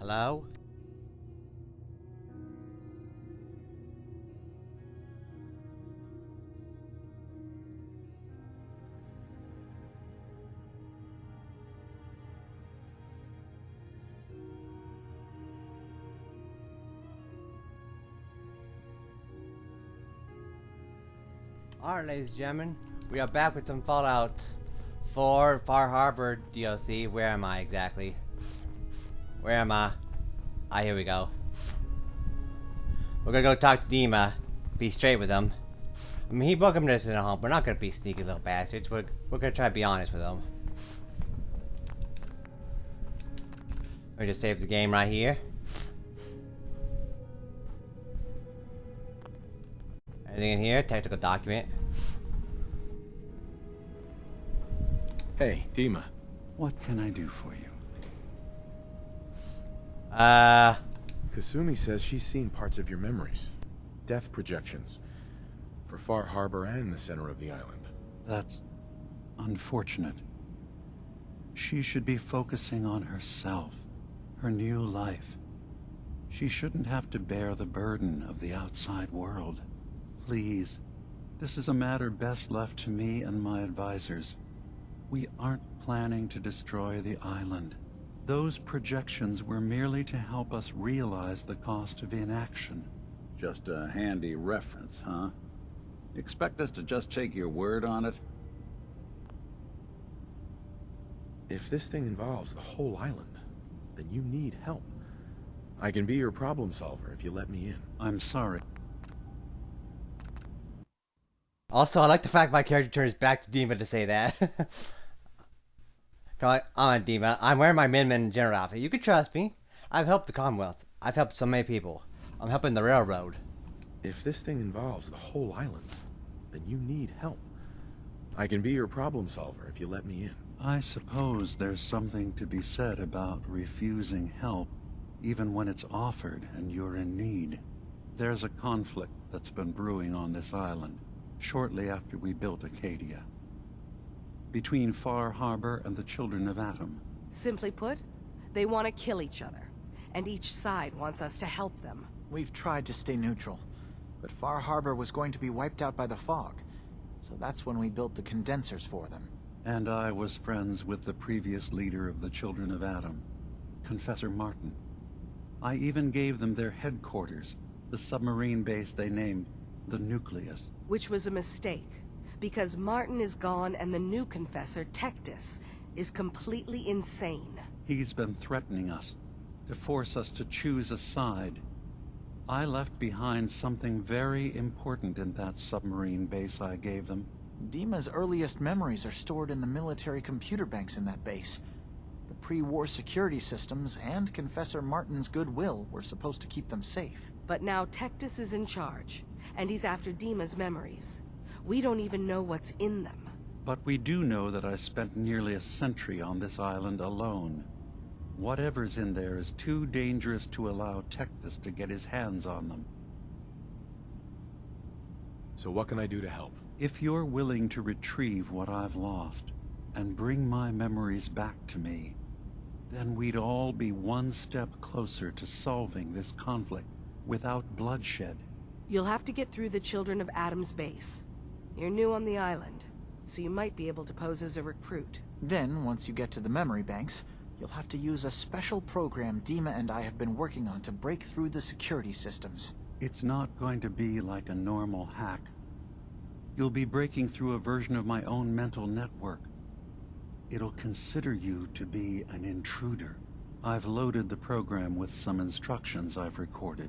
Hello? Alright, ladies and gentlemen, we are back with some Fallout 4 Far Harbor DLC. Where am I exactly? Where am I? Ah, here we go. We're gonna go talk to Dima. Be straight with him. I mean, he welcomed us in a home. We're not gonna be sneaky little bastards. We're gonna try to be honest with him. We'll just save the game right here. Anything in here? Technical document. Hey, Dima. What can I do for you? Kasumi says she's seen parts of your memories. Death projections. For Far Harbor and the center of the island. That's unfortunate. She should be focusing on herself, her new life. She shouldn't have to bear the burden of the outside world. Please, this is a matter best left to me and my advisors. We aren't planning to destroy the island. Those projections were merely to help us realize the cost of inaction. Just a handy reference, huh? Expect us to just take your word on it? If this thing involves the whole island, then you need help. I can be your problem solver if you let me in. I'm sorry. Also, I like the fact my character turns back to Dima to say that. Come on, Dima. I'm wearing my Min general outfit. You can trust me. I've helped the Commonwealth. I've helped so many people. I'm helping the railroad. If this thing involves the whole island, then you need help. I can be your problem solver if you let me in. I suppose there's something to be said about refusing help, even when it's offered and you're in need. There's a conflict that's been brewing on this island, shortly after we built Acadia, between Far Harbor and the Children of Atom. Simply put, they want to kill each other, and each side wants us to help them. We've tried to stay neutral, but Far Harbor was going to be wiped out by the fog, so that's when we built the condensers for them. And I was friends with the previous leader of the Children of Atom, Confessor Martin. I even gave them their headquarters, the submarine base they named the Nucleus. Which was a mistake, because Martin is gone and the new Confessor, Tectus, is completely insane. He's been threatening us, to force us to choose a side. I left behind something very important in that submarine base I gave them. Dima's earliest memories are stored in the military computer banks in that base. The pre-war security systems and Confessor Martin's goodwill were supposed to keep them safe. But now Tectus is in charge, and he's after Dima's memories. We don't even know what's in them. But we do know that I spent nearly a century on this island alone. Whatever's in there is too dangerous to allow Tectus to get his hands on them. So what can I do to help? If you're willing to retrieve what I've lost, and bring my memories back to me, then we'd all be one step closer to solving this conflict without bloodshed. You'll have to get through the Children of Atom's base. You're new on the island, so you might be able to pose as a recruit. Then, once you get to the memory banks, you'll have to use a special program Dima and I have been working on to break through the security systems. It's not going to be like a normal hack. You'll be breaking through a version of my own mental network. It'll consider you to be an intruder. I've loaded the program with some instructions I've recorded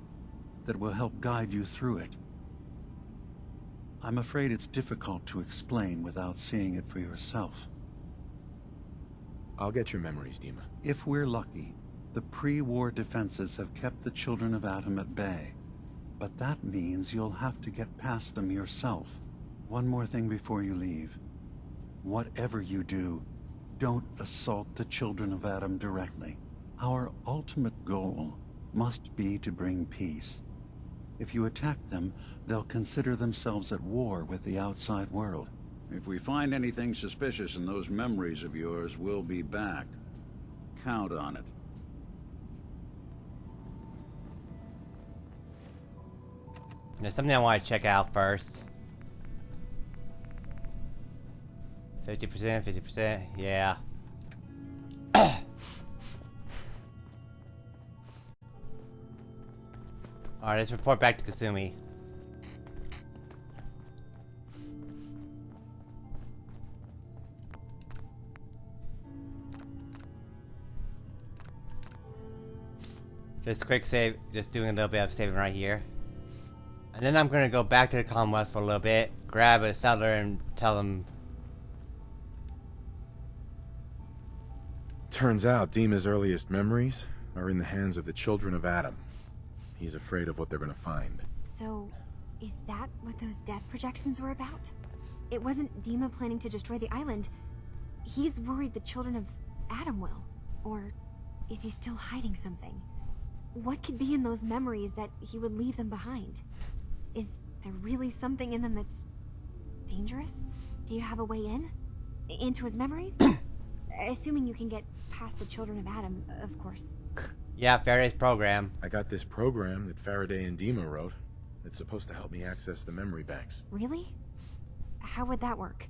that will help guide you through it. I'm afraid it's difficult to explain without seeing it for yourself. I'll get your memories, Dima. If we're lucky, the pre-war defenses have kept the Children of Atom at bay. But that means you'll have to get past them yourself. One more thing before you leave. Whatever you do, don't assault the Children of Atom directly. Our ultimate goal must be to bring peace. If you attack them, they'll consider themselves at war with the outside world. If we find anything suspicious in those memories of yours, we'll be back. Count on it. There's something I want to check out first. 50%, 50%, yeah. Alright, let's report back to Kasumi. Just quick save, just doing a little bit of saving right here. And then I'm gonna go back to the Commonwealth for a little bit, grab a settler and tell them. Turns out Dima's earliest memories are in the hands of the children of Adam. He's afraid of what they're gonna find. So, is that what those death projections were about? It wasn't Dima planning to destroy the island. He's worried the children of Adam will. Or is he still hiding something? What could be in those memories that he would leave them behind? Is there really something in them that's dangerous? Do you have a way in? Into his memories? Assuming you can get past the children of Adam, of course. Yeah, Faraday's program. I got this program that Faraday and Dima wrote. It's supposed to help me access the memory banks. Really? How would that work?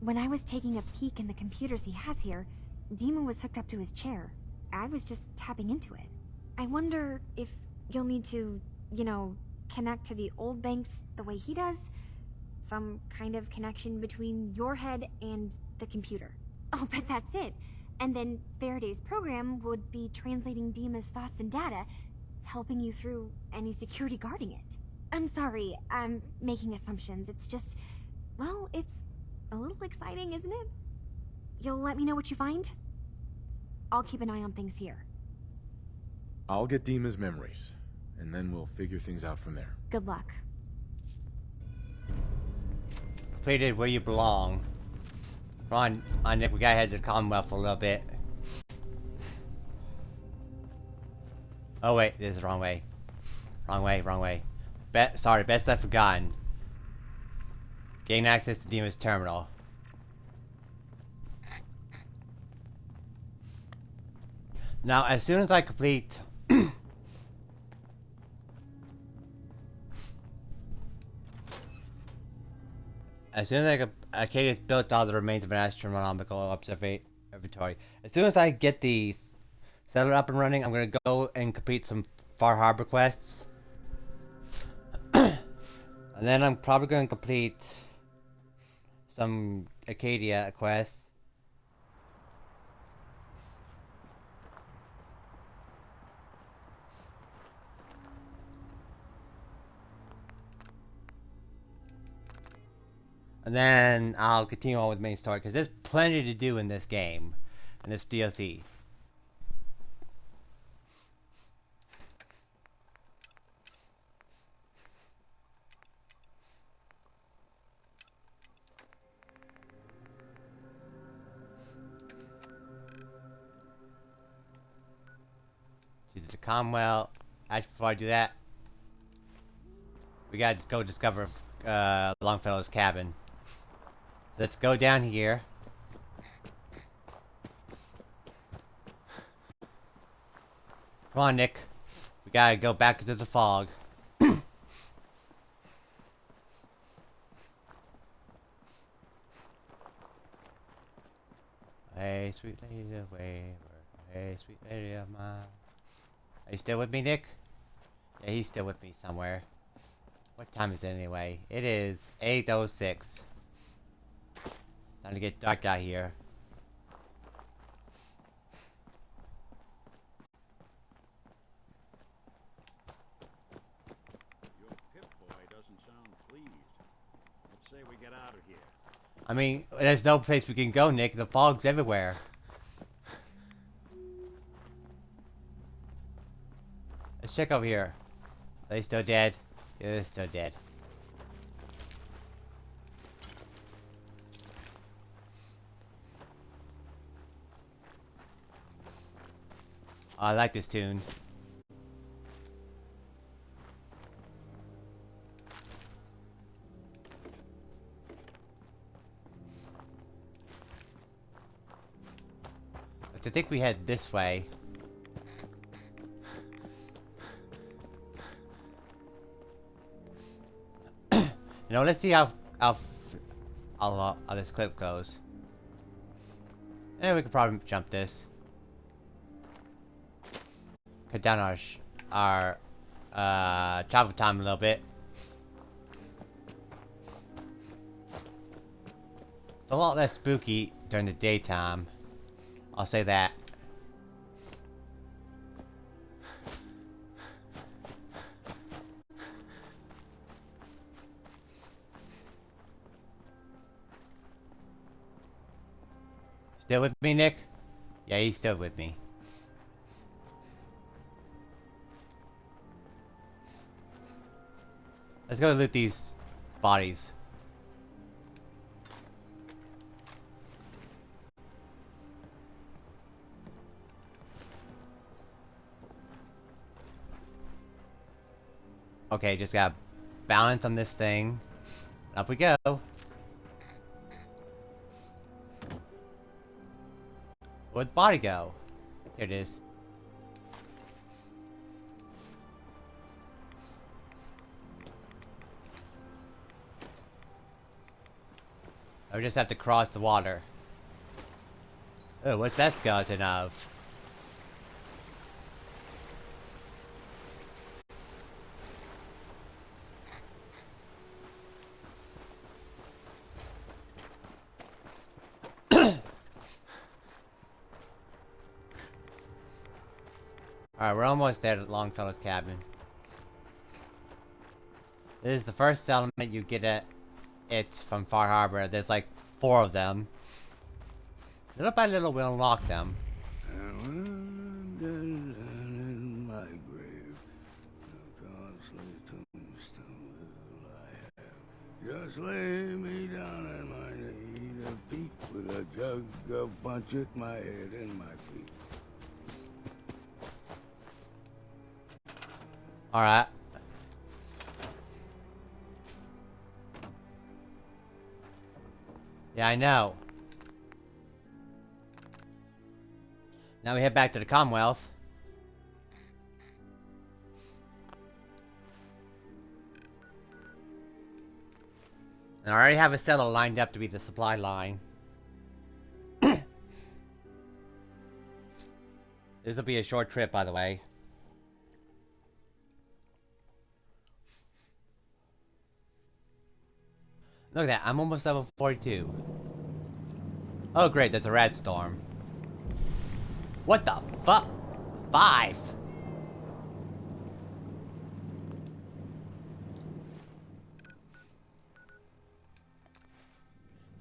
When I was taking a peek in the computers he has here, Dima was hooked up to his chair. I was just tapping into it. I wonder if you'll need to, you know, connect to the old banks the way he does? Some kind of connection between your head and the computer. Oh, but that's it. And then Faraday's program would be translating Dima's thoughts and data, helping you through any security guarding it. I'm sorry, I'm making assumptions. It's just, well, it's a little exciting, isn't it? You'll let me know what you find? I'll keep an eye on things here. I'll get Dima's memories, and then we'll figure things out from there. Good luck. Completed where you belong. Come on, Nick, we gotta head to the Commonwealth for a little bit. Oh wait, this is the wrong way. Wrong way, wrong way. Sorry, best left forgotten. Gain access to Dima's terminal. Now, as soon as I complete... As soon as Acadius built all the remains of an astronomical observatory. As soon as I get the settler up and running, I'm gonna go and complete some Far Harbor quests. And then I'm probably gonna complete some Acadia quests. And then I'll continue on with the main story, because there's plenty to do in this game, in this DLC. See, there's a Commonwealth. Actually, before I do that, we gotta just go discover Longfellow's cabin. Let's go down here. Come on, Nick. We gotta go back into the fog. Hey, sweet lady of waver. Hey, sweet lady of mine. Are you still with me, Nick? Yeah, he's still with me somewhere. What time is it anyway? It is 8:06. Time to get dark out here. Your Pip-Boy doesn't sound pleased. Let's say we get out of here. I mean, there's no place we can go, Nick. The fog's everywhere. Let's check over here. Are they still dead? Yeah, they're still dead. Oh, I like this tune. But I think we head this way. You know, let's see how this clip goes. And we could probably jump this. Cut down our travel time a little bit. It's a lot less spooky during the daytime. I'll say that. Still with me, Nick? Yeah, he's still with me. Let's go loot these bodies. Okay, just gotta balance on this thing. Up we go. Where'd the body go? Here it is. I just have to cross the water. Oh, what's that skeleton of? Alright, we're almost there at Longfellow's cabin. This is the first settlement you get at it from Far Harbor. There's like 4 of them. Little by little we'll unlock them. In my grave, no costly tombstone will I have. Just lay me down in my knee to peak with a jug of punch at my head and my feet. Alright. Yeah, I know. Now we head back to the Commonwealth. And I already have a settler lined up to be the supply line. This will be a short trip, by the way. Look at that, I'm almost level 42. Oh great, there's a red storm. What the fuck? 5!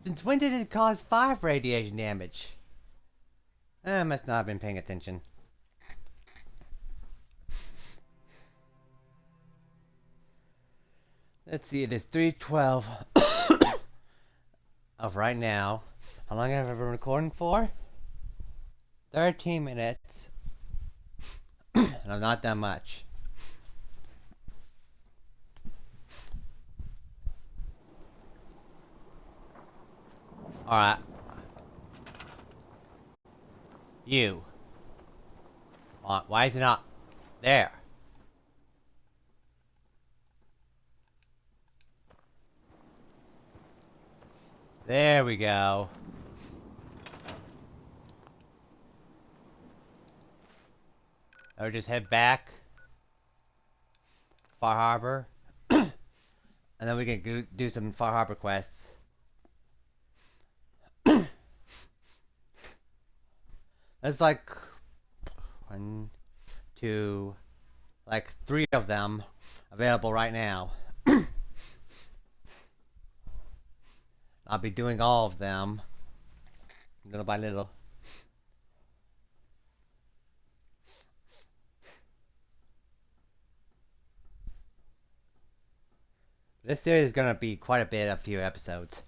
Since when did it cause 5 radiation damage? I must not have been paying attention. Let's see, it is 3:12 of right now. How long have I been recording for? 13 minutes. And I've not done much. Alright. You. Why is it not there? There we go. Or just head back. Far Harbor. And then we can go do some Far Harbor quests. There's like 1, 2, like 3 of them available right now. I'll be doing all of them little by little. This series is gonna be quite a few episodes.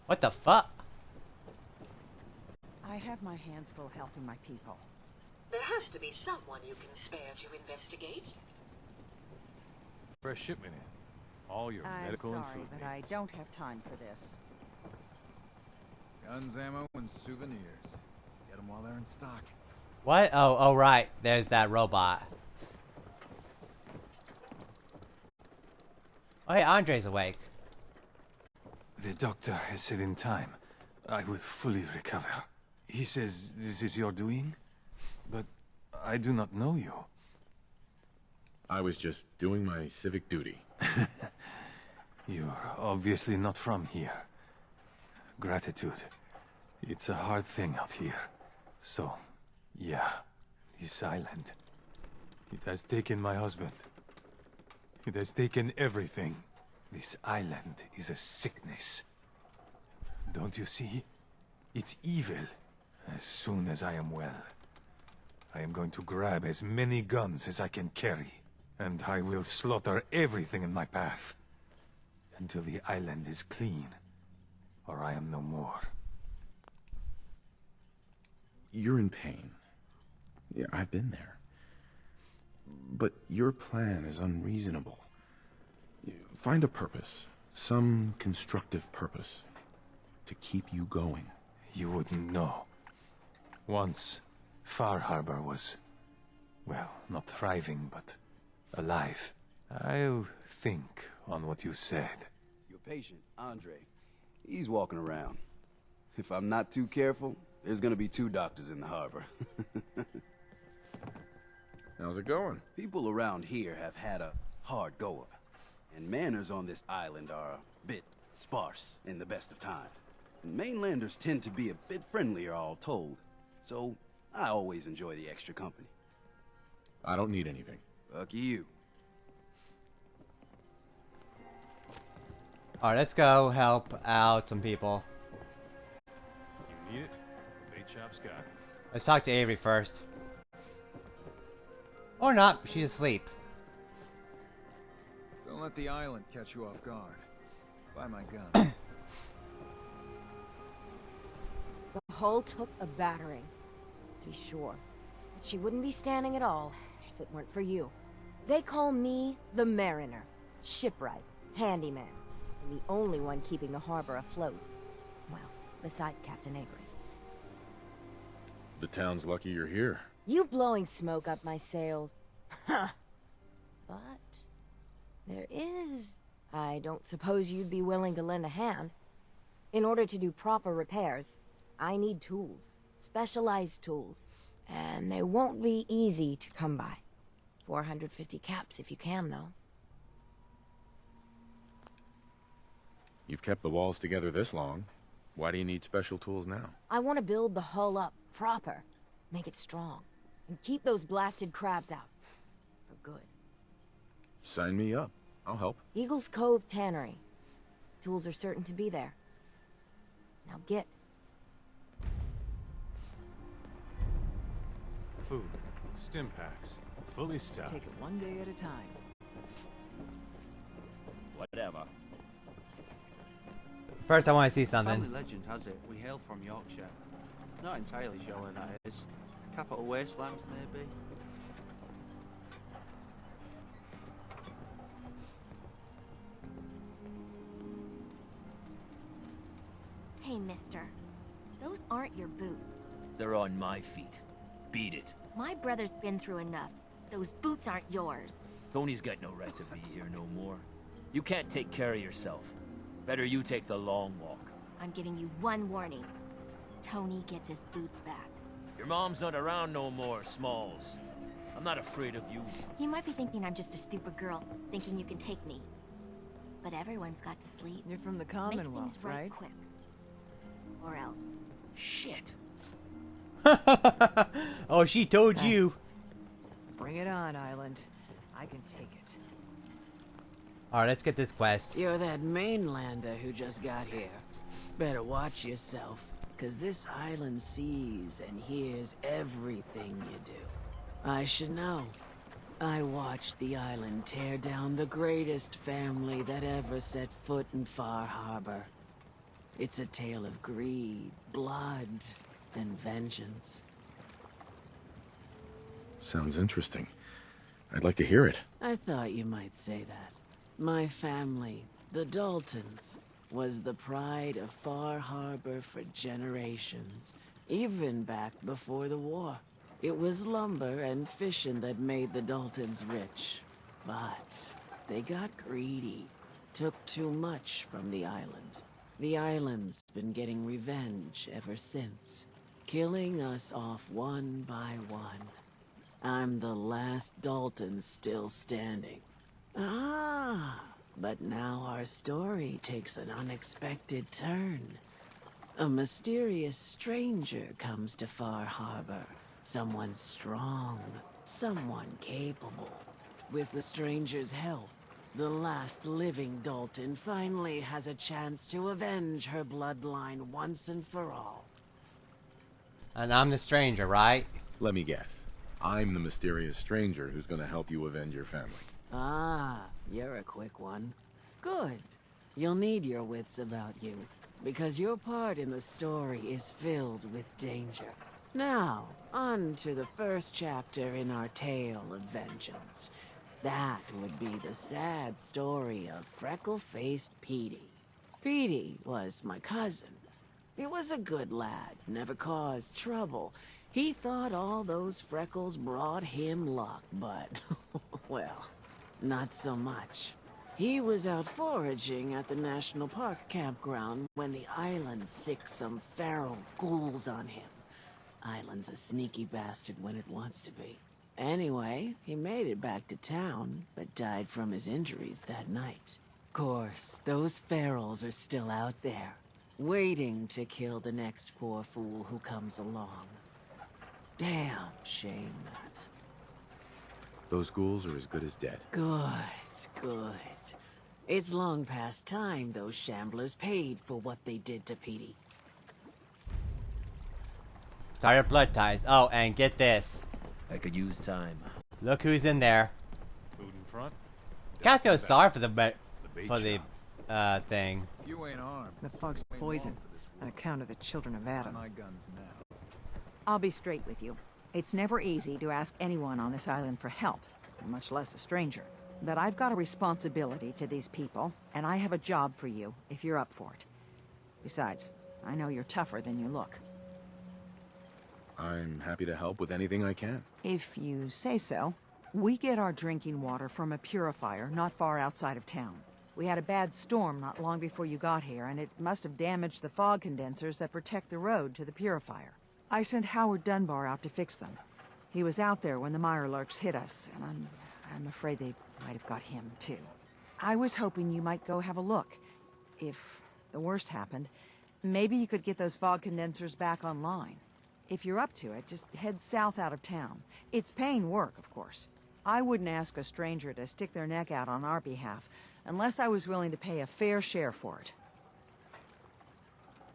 What the fuck? I have my hands full helping my people. There has to be someone you can spare to investigate. Fresh shipment in. All your I'm medical and sorry, food but I needs. don't have time for this. Guns, ammo, and souvenirs. Get them while they're in stock. What? Oh, right. There's that robot. Oh, hey, Andre's awake. The doctor has said in time I will fully recover. He says this is your doing, but I do not know you. I was just doing my civic duty. You're obviously not from here. Gratitude. It's a hard thing out here. So, yeah, this island. It has taken my husband. It has taken everything. This island is a sickness. Don't you see? It's evil. As soon as I am well, I am going to grab as many guns as I can carry, and I will slaughter everything in my path until the island is clean, or I am no more. You're in pain. Yeah, I've been there. But your plan is unreasonable. Find a purpose, some constructive purpose, to keep you going. You wouldn't know. Once, Far Harbor was, well, not thriving, but alive. I'll think on what you said. Your patient, Andre, he's walking around. If I'm not too careful, there's gonna be 2 doctors in the harbor. How's it going? People around here have had a hard go of it, and manners on this island are a bit sparse in the best of times. Mainlanders tend to be a bit friendlier, all told, so I always enjoy the extra company. I don't need anything. Lucky you. Alright, let's go help out some people. You need it? Bait shop's got it. Let's talk to Avery first. Or not, she's asleep. Don't let the island catch you off guard. Buy my gun. The hull took a battering, to be sure. But she wouldn't be standing at all if it weren't for you. They call me the Mariner, shipwright, handyman, and the only one keeping the harbor afloat. Well, beside Captain Avery. The town's lucky you're here. You blowing smoke up my sails. Huh. But there is... I don't suppose you'd be willing to lend a hand. In order to do proper repairs, I need tools. Specialized tools. And they won't be easy to come by. 450 caps if you can, though. You've kept the walls together this long. Why do you need special tools now? I want to build the hull up proper. Make it strong. And keep those blasted crabs out. For good. Sign me up. I'll help. Eagle's Cove Tannery. Tools are certain to be there. Now get. Food. Stim packs. Fully stocked. Take it one day at a time. Whatever. First, I want to see something. Family legend has it we hail from Yorkshire. Not entirely sure where that is. Capital Wasteland, maybe? Hey, mister. Those aren't your boots. They're on my feet. Beat it. My brother's been through enough. Those boots aren't yours. Tony's got no right to be here no more. You can't take care of yourself. Better you take the long walk. I'm giving you one warning. Tony gets his boots back. Your mom's not around no more, Smalls. I'm not afraid of you. You might be thinking I'm just a stupid girl, thinking you can take me. But everyone's got to sleep. You're from the Make Commonwealth, things right right? quick. Or else. Shit. Oh, she told you. Bring it on, Island. I can take it. Alright, let's get this quest. You're that mainlander who just got here. Better watch yourself, cause this island sees and hears everything you do. I should know. I watched the island tear down the greatest family that ever set foot in Far Harbor. It's a tale of greed, blood, and vengeance. Sounds interesting. I'd like to hear it. I thought you might say that. My family, the Daltons, was the pride of Far Harbor for generations, even back before the war. It was lumber and fishing that made the Daltons rich. But they got greedy, took too much from the island. The island's been getting revenge ever since, killing us off one by one. I'm the last Dalton still standing. Ah, but now our story takes an unexpected turn. A mysterious stranger comes to Far Harbor. Someone strong, someone capable. With the stranger's help, the last living Dalton finally has a chance to avenge her bloodline once and for all. And I'm the stranger, right? Let me guess. I'm the mysterious stranger who's gonna help you avenge your family. Ah, you're a quick one. Good. You'll need your wits about you, because your part in the story is filled with danger. Now, on to the first chapter in our tale of vengeance. That would be the sad story of freckle-faced Petey. Petey was my cousin. He was a good lad, never caused trouble. He thought all those freckles brought him luck, but, well, not so much. He was out foraging at the National Park campground when the island sicked some feral ghouls on him. Island's a sneaky bastard when it wants to be. Anyway, he made it back to town, but died from his injuries that night. Course, those ferals are still out there, waiting to kill the next poor fool who comes along. Damn shame that. Those ghouls are as good as dead. Good, good. It's long past time those shamblers paid for what they did to Petey. Started blood ties. Oh, and get this. I could use time. Look who's in there. Food in front. Kinda feel sorry for the bait thing. You ain't armed. The fog's poison, on account of the children of Adam. My guns now. I'll be straight with you. It's never easy to ask anyone on this island for help, much less a stranger. But I've got a responsibility to these people, and I have a job for you, if you're up for it. Besides, I know you're tougher than you look. I'm happy to help with anything I can. If you say so. We get our drinking water from a purifier not far outside of town. We had a bad storm not long before you got here, and it must have damaged the fog condensers that protect the road to the purifier. I sent Howard Dunbar out to fix them. He was out there when the Mirelurks hit us, and I'm afraid they might have got him, too. I was hoping you might go have a look. If the worst happened, maybe you could get those fog condensers back online. If you're up to it, just head south out of town. It's paying work, of course. I wouldn't ask a stranger to stick their neck out on our behalf, unless I was willing to pay a fair share for it.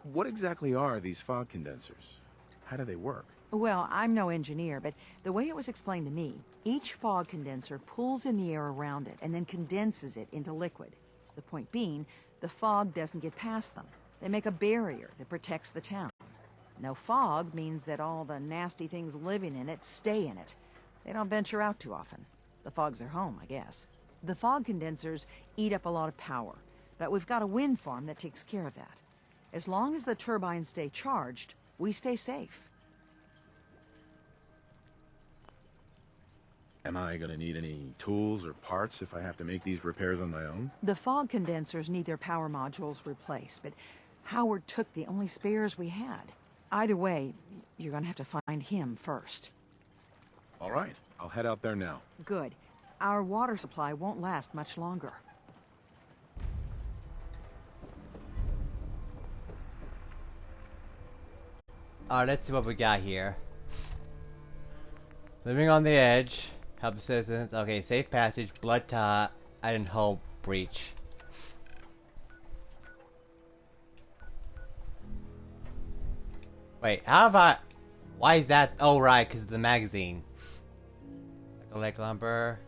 What exactly are these fog condensers? How do they work? Well, I'm no engineer, but the way it was explained to me, each fog condenser pulls in the air around it and then condenses it into liquid. The point being, the fog doesn't get past them. They make a barrier that protects the town. No fog means that all the nasty things living in it stay in it. They don't venture out too often. The fog's their home, I guess. The fog condensers eat up a lot of power, but we've got a wind farm that takes care of that. As long as the turbines stay charged, we stay safe. Am I gonna need any tools or parts if I have to make these repairs on my own? The fog condensers need their power modules replaced, but Howard took the only spares we had. Either way, you're gonna have to find him first. All right, I'll head out there now. Good. Our water supply won't last much longer. Alright, let's see what we got here. Living on the edge. Help the citizens. Okay, safe passage, blood tie, and hull breach. Wait, how have I... Why is that? Oh, right, because of the magazine. Lake Lumber.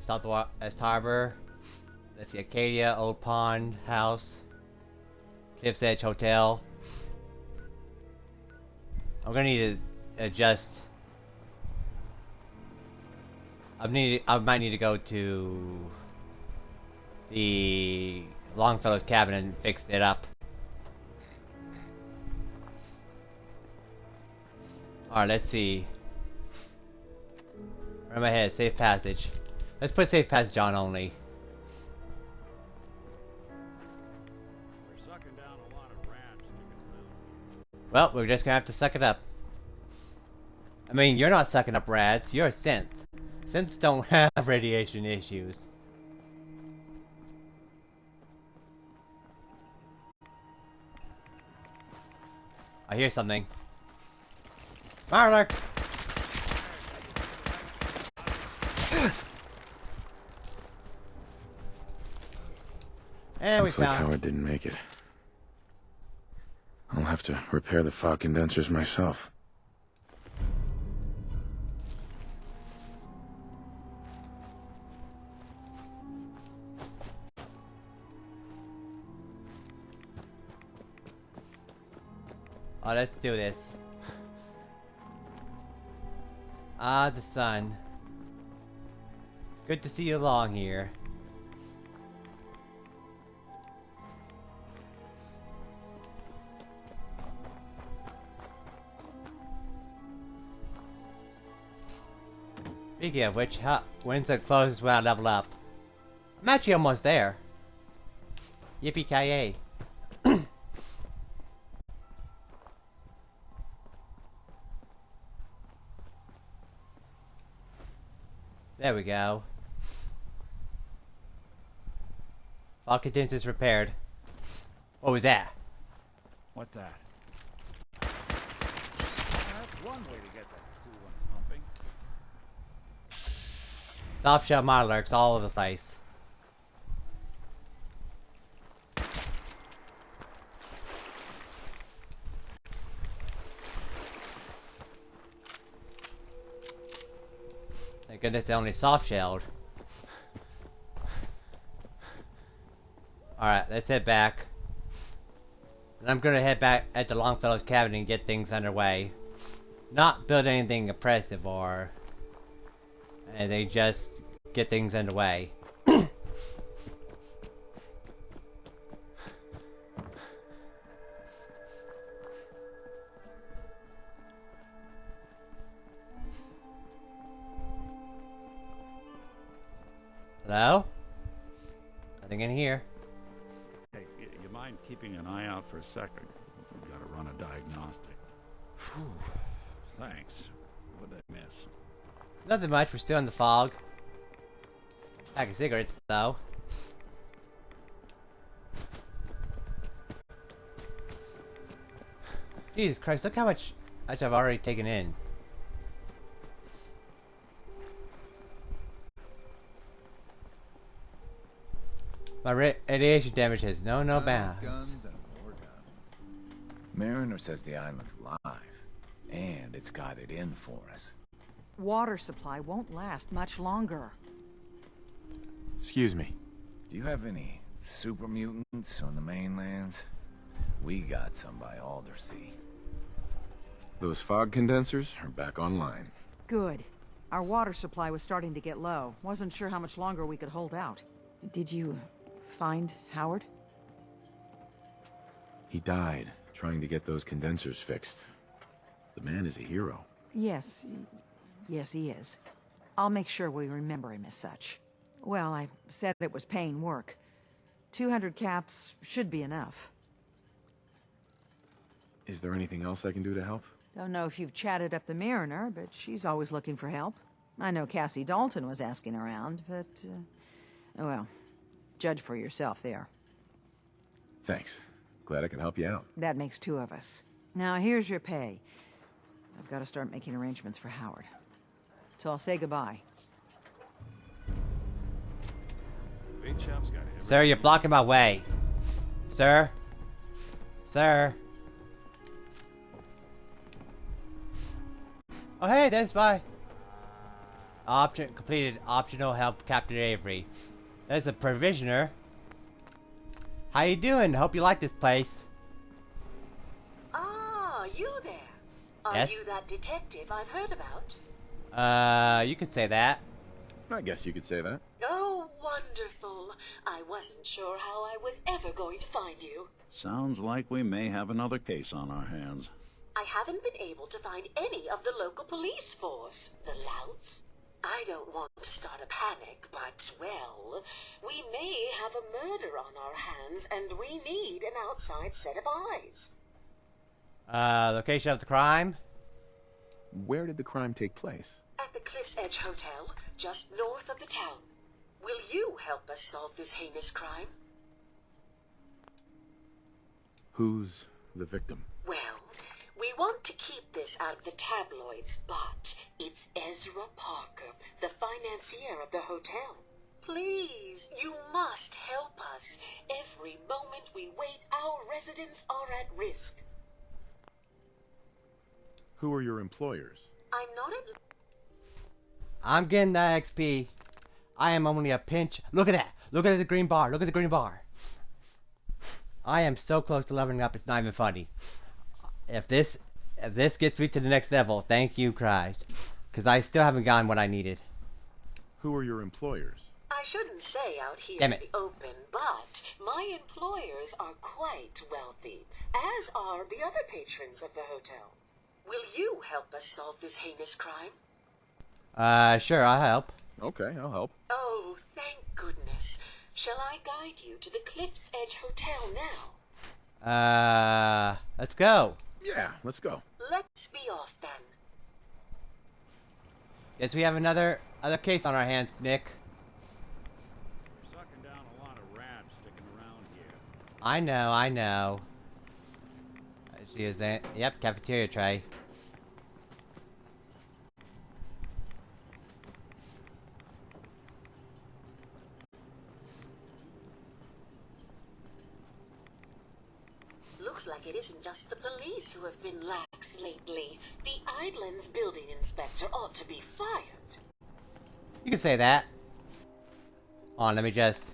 Southwest Harbor. Let's see, Acadia, Old Pond House. Cliff's Edge Hotel. I'm gonna need to adjust. I might need to go to the Longfellow's cabin and fix it up. Alright, let's see. Where am I headed? Safe passage. Let's put safe passage on only. We're sucking down a lot of rats sticking around. Well, we're just gonna have to suck it up. I mean, you're not sucking up rats, you're a synth. Synths don't have radiation issues. I hear something. Marler! And we Looks like found. Howard didn't make it. I'll have to repair the fog condensers myself. Oh, let's do this. Ah, the sun. Good to see you along here. Speaking of which, when's the closest when I level up? I'm actually almost there. Yippee-ki-yay. There we go. Fog condensers repaired. What was that? What's that? That's one way to get that coolant pumping. Soft shell monarchs all over the place. Thank goodness they're only soft shelled. Alright, let's head back. And I'm gonna head back at the Longfellow's cabin and get things underway. Not build anything impressive or anything, just get things underway. Hello? Nothing in here. Hey, you mind keeping an eye out for a second? We've got to run a diagnostic. Phew. Thanks. What'd I miss? Nothing much, we're still in the fog. Pack of cigarettes, though. Jesus Christ, look how much I've already taken in. My radiation damage has no bounds. Guns and more guns. Mariner says the island's alive, and it's got it in for us. Water supply won't last much longer. Excuse me. Do you have any super mutants on the mainlands? We got some by Aldersea. Those fog condensers are back online. Good. Our water supply was starting to get low. Wasn't sure how much longer we could hold out. Did you find Howard? He died trying to get those condensers fixed. The man is a hero. Yes. Yes, he is. I'll make sure we remember him as such. Well, I said it was paying work. 200 caps should be enough. Is there anything else I can do to help? Don't know if you've chatted up the Mariner, but she's always looking for help. I know Cassie Dalton was asking around, but, well, judge for yourself there. Thanks. Glad I could help you out. That makes two of us. Now, here's your pay. I've got to start making arrangements for Howard. So I'll say goodbye. Bait shop's got everything. Sir, you're blocking my way. Sir? Sir? Oh hey, there's my completed optional help Captain Avery. There's a provisioner. How you doing? Hope you like this place. Ah, you there. Are Yes? you that detective I've heard about? You could say that. I guess you could say that. Oh, wonderful. I wasn't sure how I was ever going to find you. Sounds like we may have another case on our hands. I haven't been able to find any of the local police force. The louts. I don't want to start a panic, but, well, we may have a murder on our hands, and we need an outside set of eyes. Location of the crime? Where did the crime take place? At the Cliff's Edge Hotel, just north of the town. Will you help us solve this heinous crime? Who's the victim? Well, we want to keep this out of the tabloids, but it's Ezra Parker, the financier of the hotel. Please, you must help us. Every moment we wait, our residents are at risk. Who are your employers? I'm not at... I'm getting that XP. I am only a pinch. Look at that. Look at the green bar. Look at the green bar. I am so close to leveling up, it's not even funny. If this gets me to the next level, thank you, Christ. Because I still haven't gotten what I needed. Who are your employers? I shouldn't say out here Damn in it. the open, but my employers are quite wealthy, as are the other patrons of the hotel. Will you help us solve this heinous crime? Sure, I'll help. Okay, I'll help. Oh, thank goodness. Shall I guide you to the Cliff's Edge Hotel now? Let's go. Yeah, let's go. Let's be off then. Guess we have other case on our hands, Nick. We're sucking down a lot of rats sticking around here. I know. She is that. Yep, cafeteria tray. Looks like it isn't just the police who have been lax lately. The Island's building inspector ought to be fired. You can say that. On, let me just.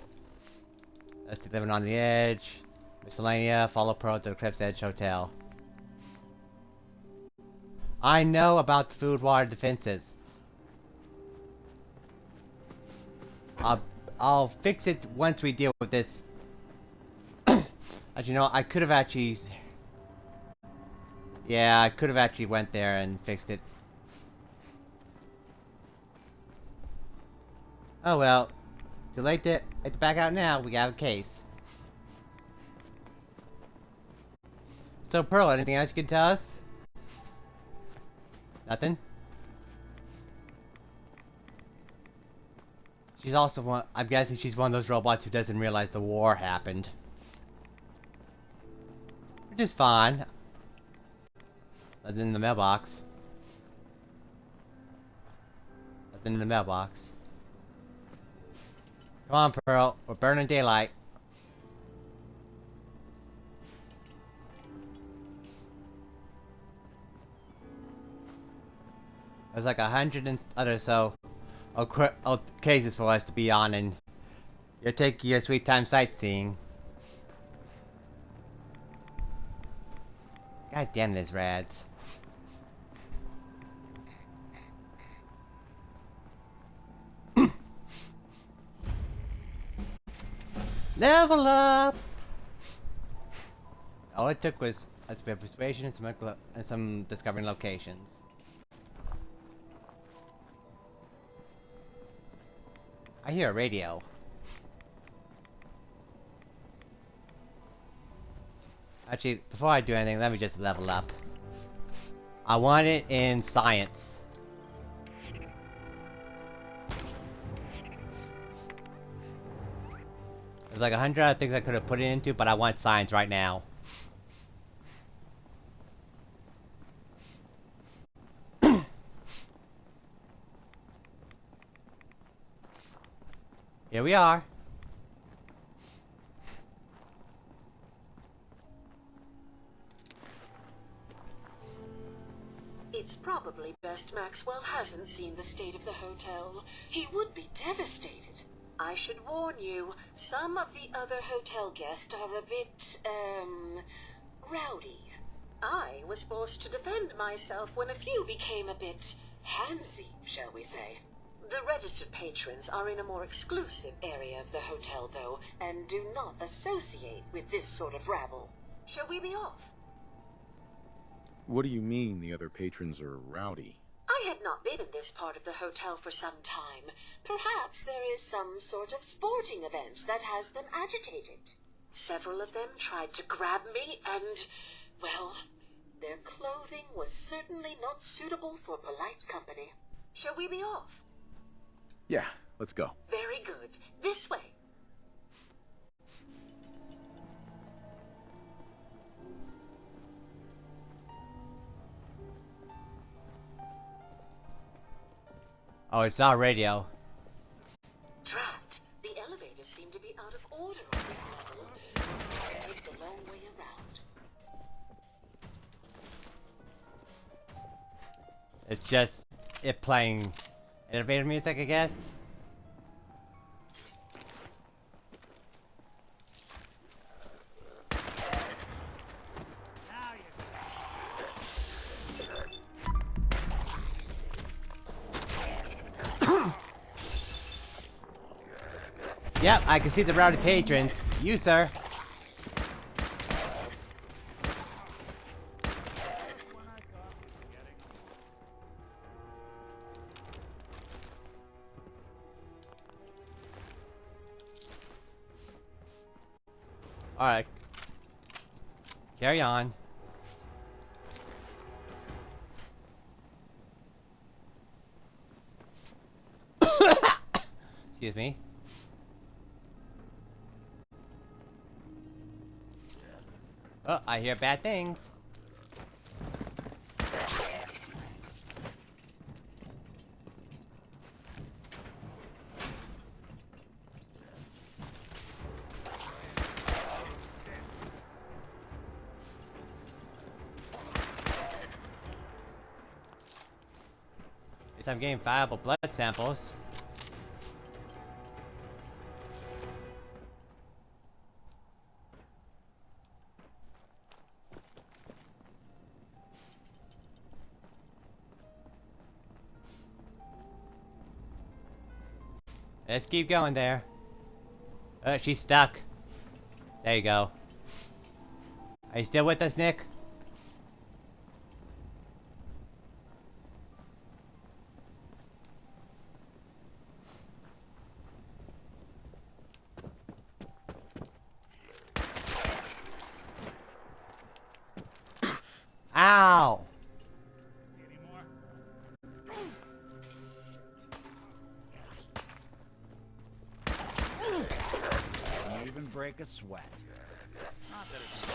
Let's see, living on the edge. Miscellanea, follow pro to the Cliff's Edge Hotel. I know about the food water defenses. I'll fix it once we deal with this. As you know, I could have actually... Yeah, I could have actually went there and fixed it. Oh well. Too late to back out now. We got a case. So, Pearl, anything else you can tell us? Nothing? She's also one... I'm guessing she's one of those robots who doesn't realize the war happened. Which is fine. Nothing in the mailbox. Nothing in the mailbox. Come on, Pearl. We're burning daylight. There's like 100 and other so cases for us to be on, and you're taking your sweet time sightseeing. God damn this rads. Level up! All it took was a bit of persuasion and some discovering locations. I hear a radio. Actually, before I do anything, let me just level up. I want it in science. There's like 100 other things I could have put it into, but I want science right now. Here we are. It's probably best Maxwell hasn't seen the state of the hotel. He would be devastated. I should warn you, some of the other hotel guests are a bit, rowdy. I was forced to defend myself when a few became a bit handsy, shall we say. The registered patrons are in a more exclusive area of the hotel, though, and do not associate with this sort of rabble. Shall we be off? What do you mean the other patrons are rowdy? I had not been in this part of the hotel for some time. Perhaps there is some sort of sporting event that has them agitated. Several of them tried to grab me and, well, their clothing was certainly not suitable for polite company. Shall we be off? Yeah, let's go. Very good. This way. Oh, it's not radio. Drat. The elevators seem to be out of order on this level. I'll take the long way around. It's just it playing elevator music, I guess. Yep, I can see the rowdy patrons. You, sir. Alright. Carry on. Excuse me. Oh, I hear bad things. Guess I'm getting viable blood samples. Let's keep going there. She's stuck. There you go. Are you still with us, Nick? Ow! Don't even break a sweat. Not that it's...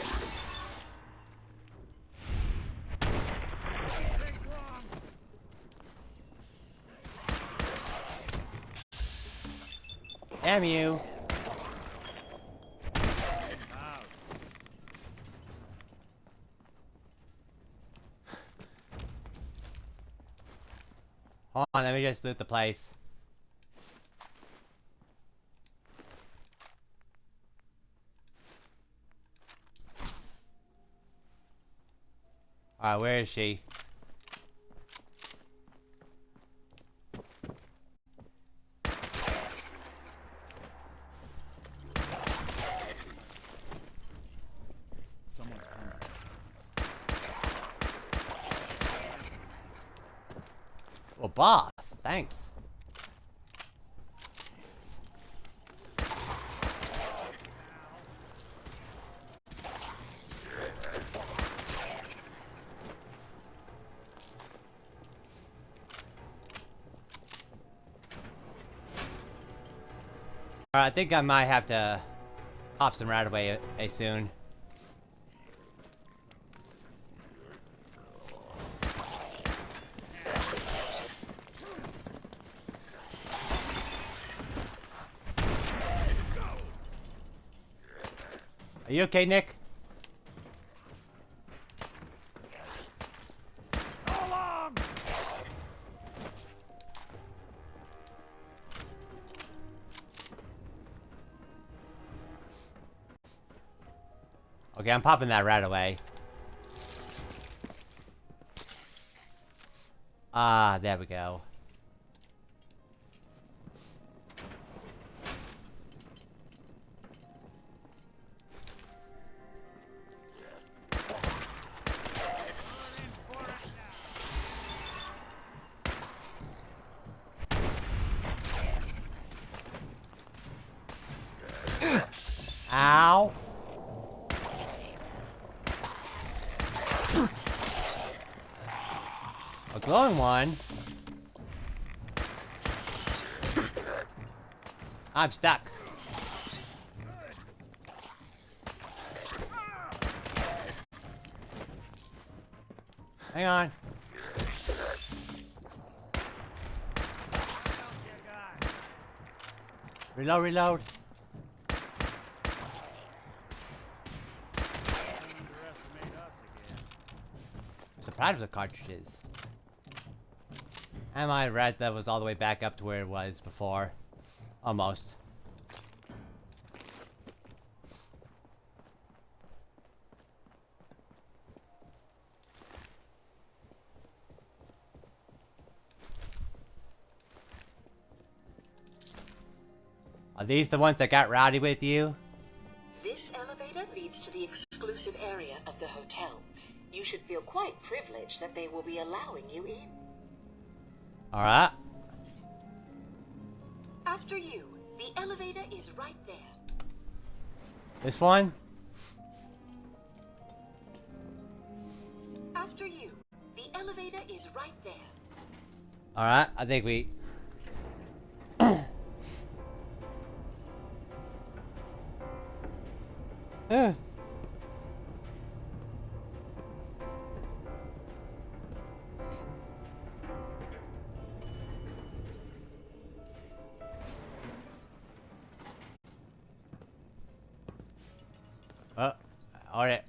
Damn you! Hold on, let me just loot the place. Alright, where is she? Well, boss, thanks. Alright, I think I might have to hop some right away soon. Are you okay, Nick? Okay, I'm popping that right away. Ah, there we go. A glowing one? I'm stuck. Hang on. Reload, reload. I'm surprised with the cartridges. And my red level was all the way back up to where it was before. Almost. Are these the ones that got rowdy with you? This elevator leads to the exclusive area of the hotel. You should feel quite privileged that they will be allowing you in. Alright. After you, the elevator is right there. This one? After you, the elevator is right there. Alright, I think we... Alright.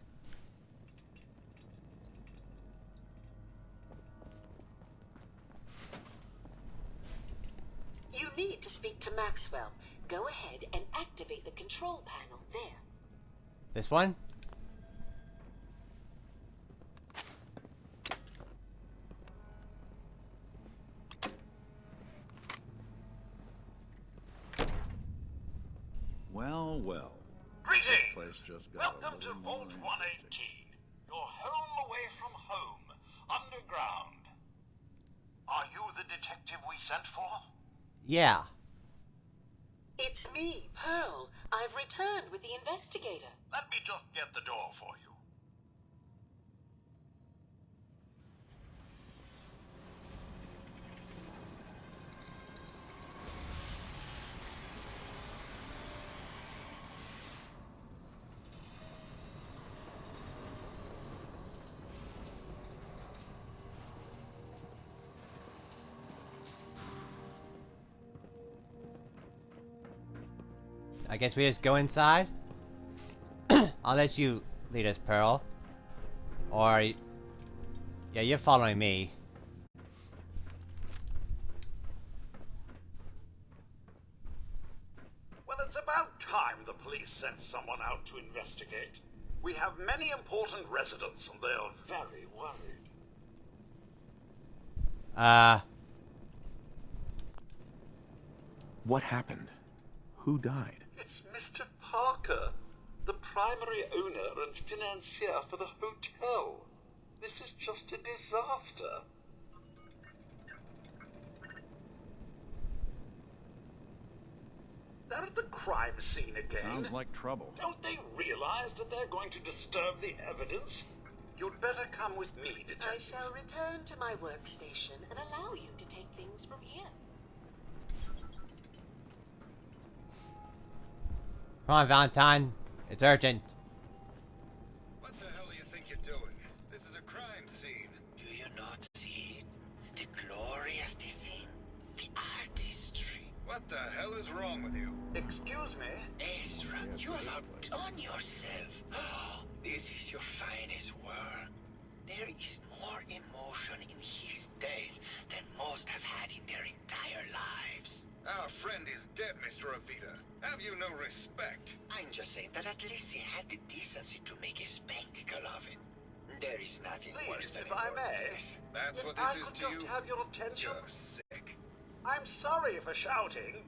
You need to speak to Maxwell. Go ahead and activate the control panel there. This one? Well, well. Greetings! This place just got Welcome to Vault 118. Your home away from home. Underground. Are you the detective we sent for? Yeah. It's me, Pearl. I've returned with the investigator. Let me just get the door for you. I guess we just go inside. I'll let you lead us, Pearl. Or... yeah, you're following me. Well, it's about time the police sent someone out to investigate. We have many important residents and they're very worried. What happened? Who died? It's Mr. Parker, the primary owner and financier for the hotel. This is just a disaster. They're at the crime scene again. Sounds like trouble. Don't they realize that they're going to disturb the evidence? You'd better come with me, detective. I shall return to my workstation and allow you to take things from here. Come on, Valentine. It's urgent. What the hell do you think you're doing? This is a crime scene. Do you not see it? The glory of the thing? The artistry. What the hell is wrong with you? Excuse me? Ezra, you have outdone yourself. This is your finest work. There is more emotion in his death than most have had in their entire lives. Our friend is dead, Mr. Avita. Have you no respect? I'm just saying that at least he had the decency to make a spectacle of it. There is nothing worse than if I may. That's If what I this is could to just you? have your attention. You're sick. I'm sorry for shouting,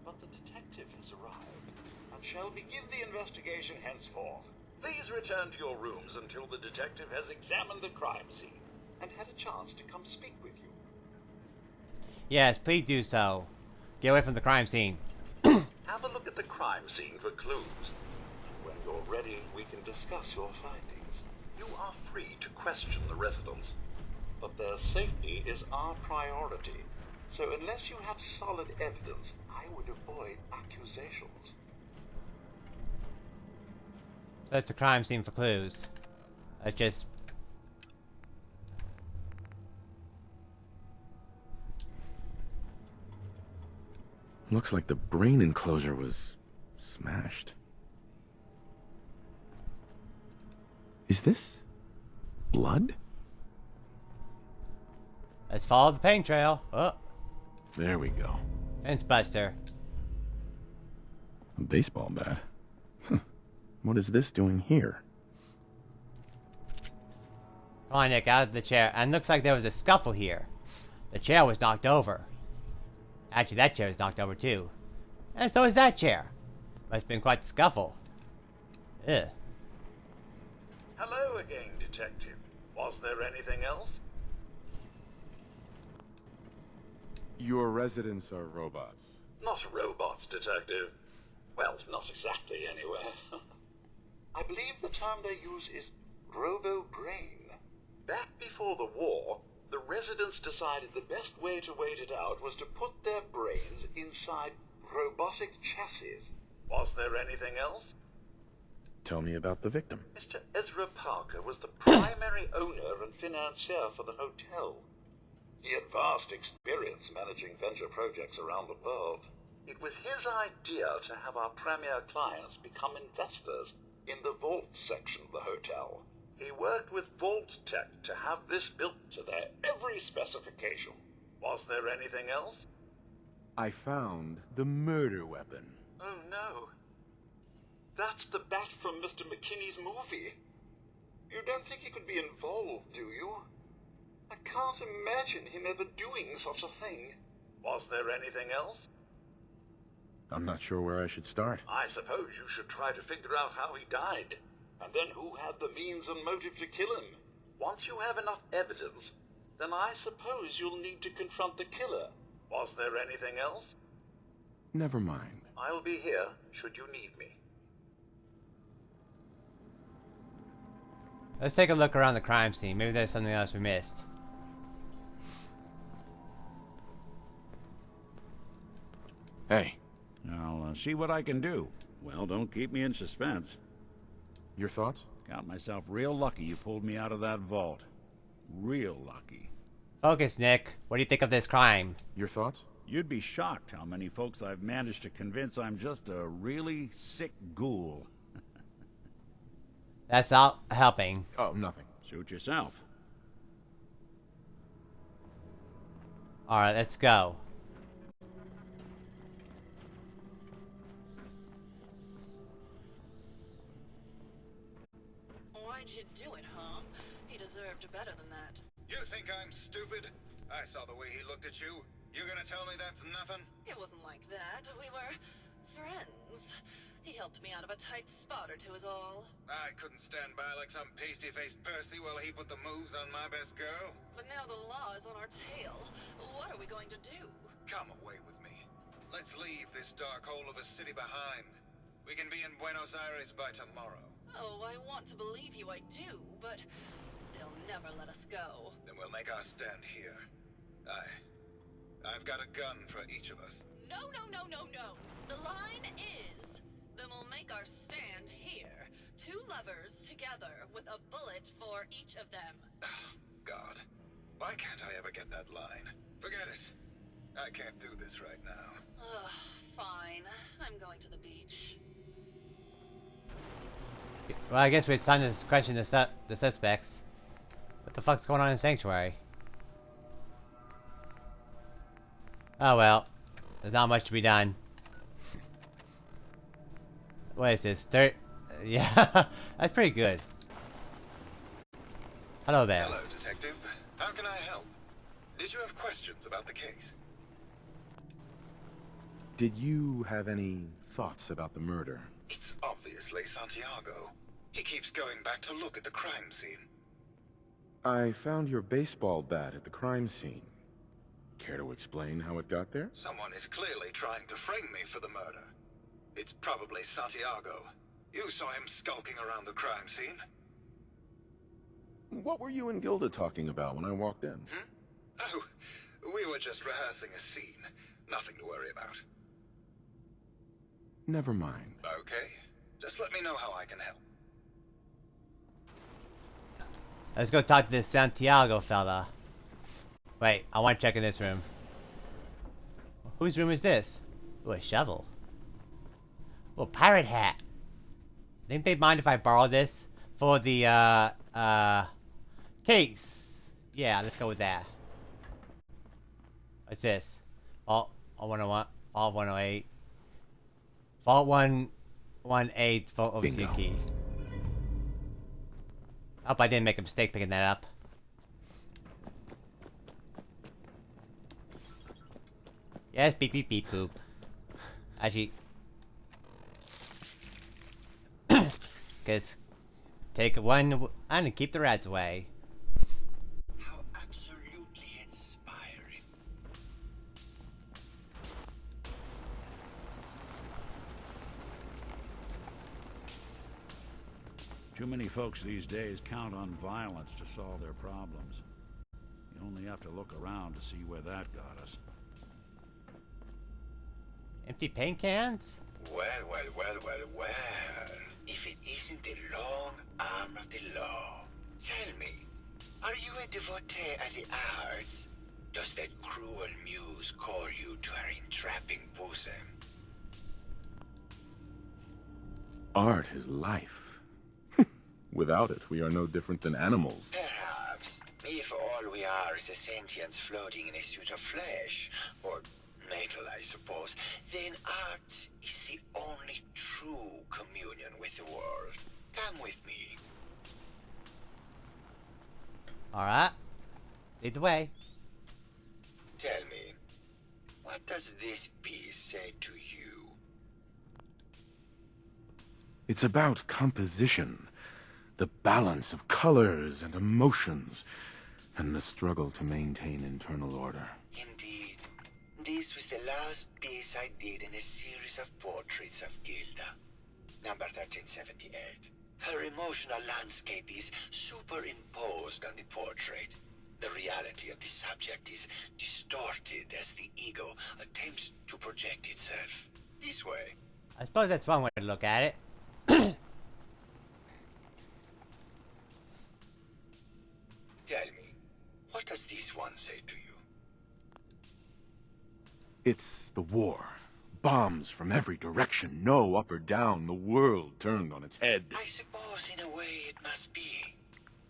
but the detective has arrived and shall begin the investigation henceforth. Please return to your rooms until the detective has examined the crime scene and had a chance to come speak with you. Yes, please do so. Get away from the crime scene. Have a look at the crime scene for clues. When you're ready, we can discuss your findings. You are free to question the residents. but their safety is our priority. So unless you have solid evidence, I would avoid accusations. Search the crime scene for clues. Let's just... Looks like the brain enclosure was smashed. Is this blood? Let's follow the paint trail. Oh, There we go. fence buster. A baseball bat. What is this doing here? Come on, Nick, out of the chair. And looks like there was a scuffle here. The chair was knocked over. Actually, that chair was knocked over too. And so is that chair. Must have been quite the scuffle. Ugh. Hello again, Detective. Was there anything else? Your residents are robots. Not robots, Detective. Well, not exactly, anyway. I believe the term they use is robo-brain. Back before the war, the residents decided the best way to wait it out was to put their brains inside robotic chassis. Was there anything else? Tell me about the victim. Mr. Ezra Parker was the primary owner and financier for the hotel. He had vast experience managing venture projects around the world. It was his idea to have our premier clients become investors in the vault section of the hotel. He worked with Vault Tech to have this built to their every specification. Was there anything else? I found the murder weapon. Oh no. That's the bat from Mr. McKinney's movie. You don't think he could be involved, do you? I can't imagine him ever doing such a thing. Was there anything else? I'm not sure where I should start. I suppose you should try to figure out how he died, and then who had the means and motive to kill him. Once you have enough evidence, then I suppose you'll need to confront the killer. Was there anything else? Never mind. I'll be here, should you need me. Let's take a look around the crime scene. Maybe there's something else we missed. Hey. I'll see what I can do. Well, don't keep me in suspense. Your thoughts? Count myself real lucky you pulled me out of that vault. Real lucky. Focus, Nick. What do you think of this crime? Your thoughts? You'd be shocked how many folks I've managed to convince I'm just a really sick ghoul. That's not helping. Oh, nothing. Suit yourself. Alright, let's go. Why'd you do it, huh? He deserved better than that. You think I'm stupid? I saw the way he looked at you. You gonna tell me that's nothing? It wasn't like that. We were friends. He helped me out of a tight spot or two is all. I couldn't stand by like some pasty-faced Percy while he put the moves on my best girl. But now the law is on our tail. What are we going to do? Come away with me. Let's leave this dark hole of a city behind. We can be in Buenos Aires by tomorrow. Oh, I want to believe you, I do, but they'll never let us go. Then we'll make our stand here. I've got a gun for each of us. No, no, no, no, no. The line is, then we'll make our stand here. Two lovers together with a bullet for each of them. God, why can't I ever get that line? Forget it. I can't do this right now. Ugh, fine. I'm going to the beach. Well, I guess it's time to question the suspects. What the fuck's going on in Sanctuary? Oh well. There's not much to be done. What is this? Yeah, that's pretty good. Hello there. Hello, Detective. How can I help? Did you have questions about the case? Did you have any thoughts about the murder? It's obviously Santiago. He keeps going back to look at the crime scene. I found your baseball bat at the crime scene. Care to explain how it got there? Someone is clearly trying to frame me for the murder. It's probably Santiago. You saw him skulking around the crime scene. What were you and Gilda talking about when I walked in? Oh, we were just rehearsing a scene. Nothing to worry about. Never mind. Okay. Just let me know how I can help. Let's go talk to this Santiago fella. Wait, I want to check in this room. Whose room is this? Ooh, a shovel. Ooh, a pirate hat. Think they'd mind if I borrow this for the, case? Yeah, let's go with that. What's this? Vault 101, Vault 108. Vault 118, Vault overseer key. Hope I didn't make a mistake picking that up. Yes, beep beep beep boop. Actually, cause take one and keep the rats away. How absolutely inspiring. Too many folks these days count on violence to solve their problems. You only have to look around to see where that got us. Empty paint cans? Well. If it isn't the long arm of the law. Tell me, are you a devotee of the arts? Does that cruel muse call you to her entrapping bosom? Art is life. Without it, we are no different than animals. Perhaps, if all we are is a sentience floating in a suit of flesh, or metal, I suppose, then art is the only true communion with the world. Come with me. Alright. Lead the way. Tell me, what does this piece say to you? It's about composition, the balance of colors and emotions, and the struggle to maintain internal order. Indeed. This was the last piece I did in a series of portraits of Gilda. Number 1378. Her emotional landscape is superimposed on the portrait. The reality of the subject is distorted as the ego attempts to project itself. This way. I suppose that's one way to look at it. Tell me, what does this one say to you? It's the war. Bombs from every direction, no up or down, the world turned on its head. I suppose in a way it must be.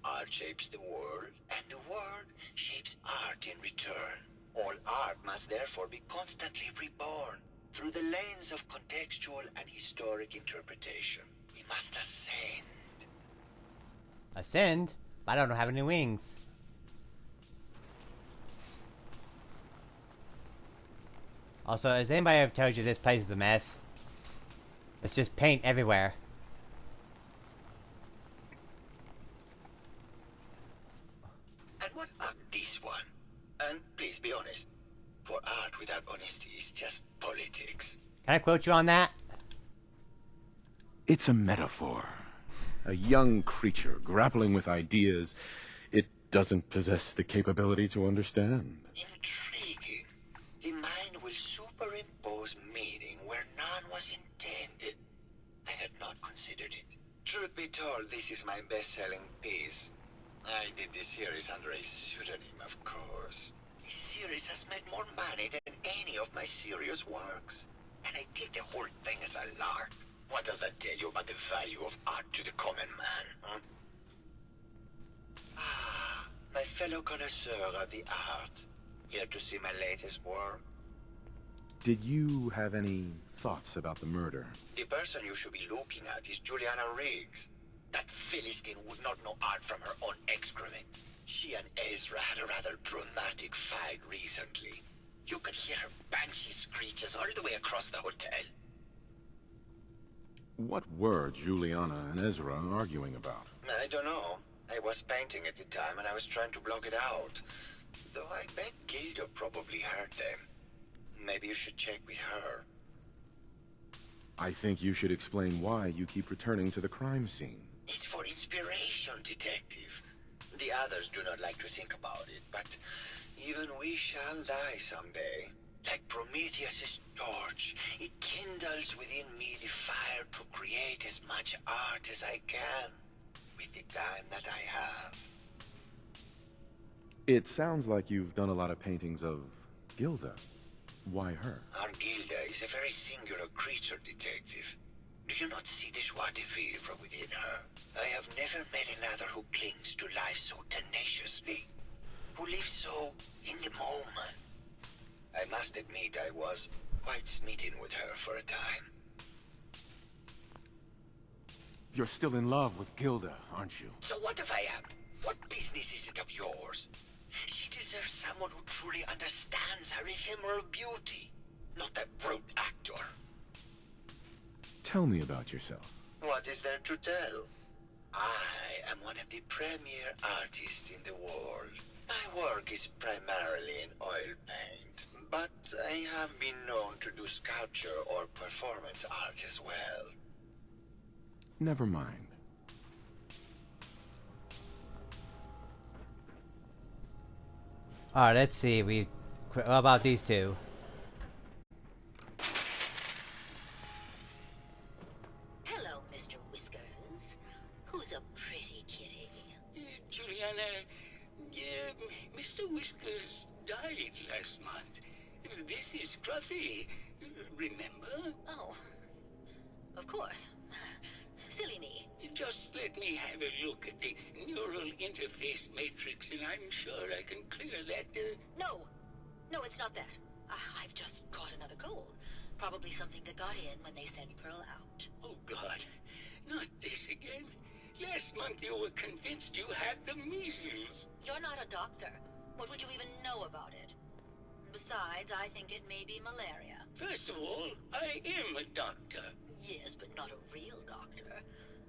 Art shapes the world, and the world shapes art in return. All art must therefore be constantly reborn, through the lens of contextual and historic interpretation. We must ascend. Ascend? But I don't have any wings. Also, has anybody ever told you this place is a mess? It's just paint everywhere. And what about this one? And please be honest, for art without honesty is just politics. Can I quote you on that? It's a metaphor. A young creature grappling with ideas it doesn't possess the capability to understand. Intriguing. The mind will superimpose meaning where none was intended. I had not considered it. Truth be told, this is my best-selling piece. I did this series under a pseudonym, of course. This series has made more money than any of my serious works. And I did the whole thing as a lark. What does that tell you about the value of art to the common man, huh? Ah, my fellow connoisseur of the art. Here to see my latest work? Did you have any thoughts about the murder? The person you should be looking at is Juliana Riggs. That Philistine would not know art from her own excrement. She and Ezra had a rather dramatic fight recently. You could hear her banshee screeches all the way across the hotel. What were Juliana and Ezra arguing about? I don't know. I was painting at the time and I was trying to block it out. Though I bet Gilda probably heard them. Maybe you should check with her. I think you should explain why you keep returning to the crime scene. It's for inspiration, detective. The others do not like to think about it, but even we shall die someday. Like Prometheus's torch, it kindles within me the fire to create as much art as I can with the time that I have. It sounds like you've done a lot of paintings of Gilda. Why her? Our Gilda is a very singular creature, detective. Do you not see the joie de vivre within her? I have never met another who clings to life so tenaciously, who lives so in the moment. I must admit I was quite smitten with her for a time. You're still in love with Gilda, aren't you? So what if I am? What business is it of yours? She deserves someone who truly understands her ephemeral beauty, not that brute actor. Tell me about yourself. What is there to tell? I am one of the premier artists in the world. My work is primarily in oil paint, but I have been known to do sculpture or performance art as well. Never mind. Alright, let's see. What about these two? Hello, Mr. Whiskers. Who's a pretty kitty? Juliana, Mr. Whiskers died last month. This is Scruffy. Remember? Oh, of course. Silly me. Just let me have a look at the neural interface matrix, and I'm sure I can clear that. No, it's not that. I've just caught another cold. Probably something that got in when they sent Pearl out. Oh, God. Not this again. Last month you were convinced you had the measles. You're not a doctor. What would you even know about it? Besides, I think it may be malaria. First of all, I am a doctor. Yes, but not a real doctor.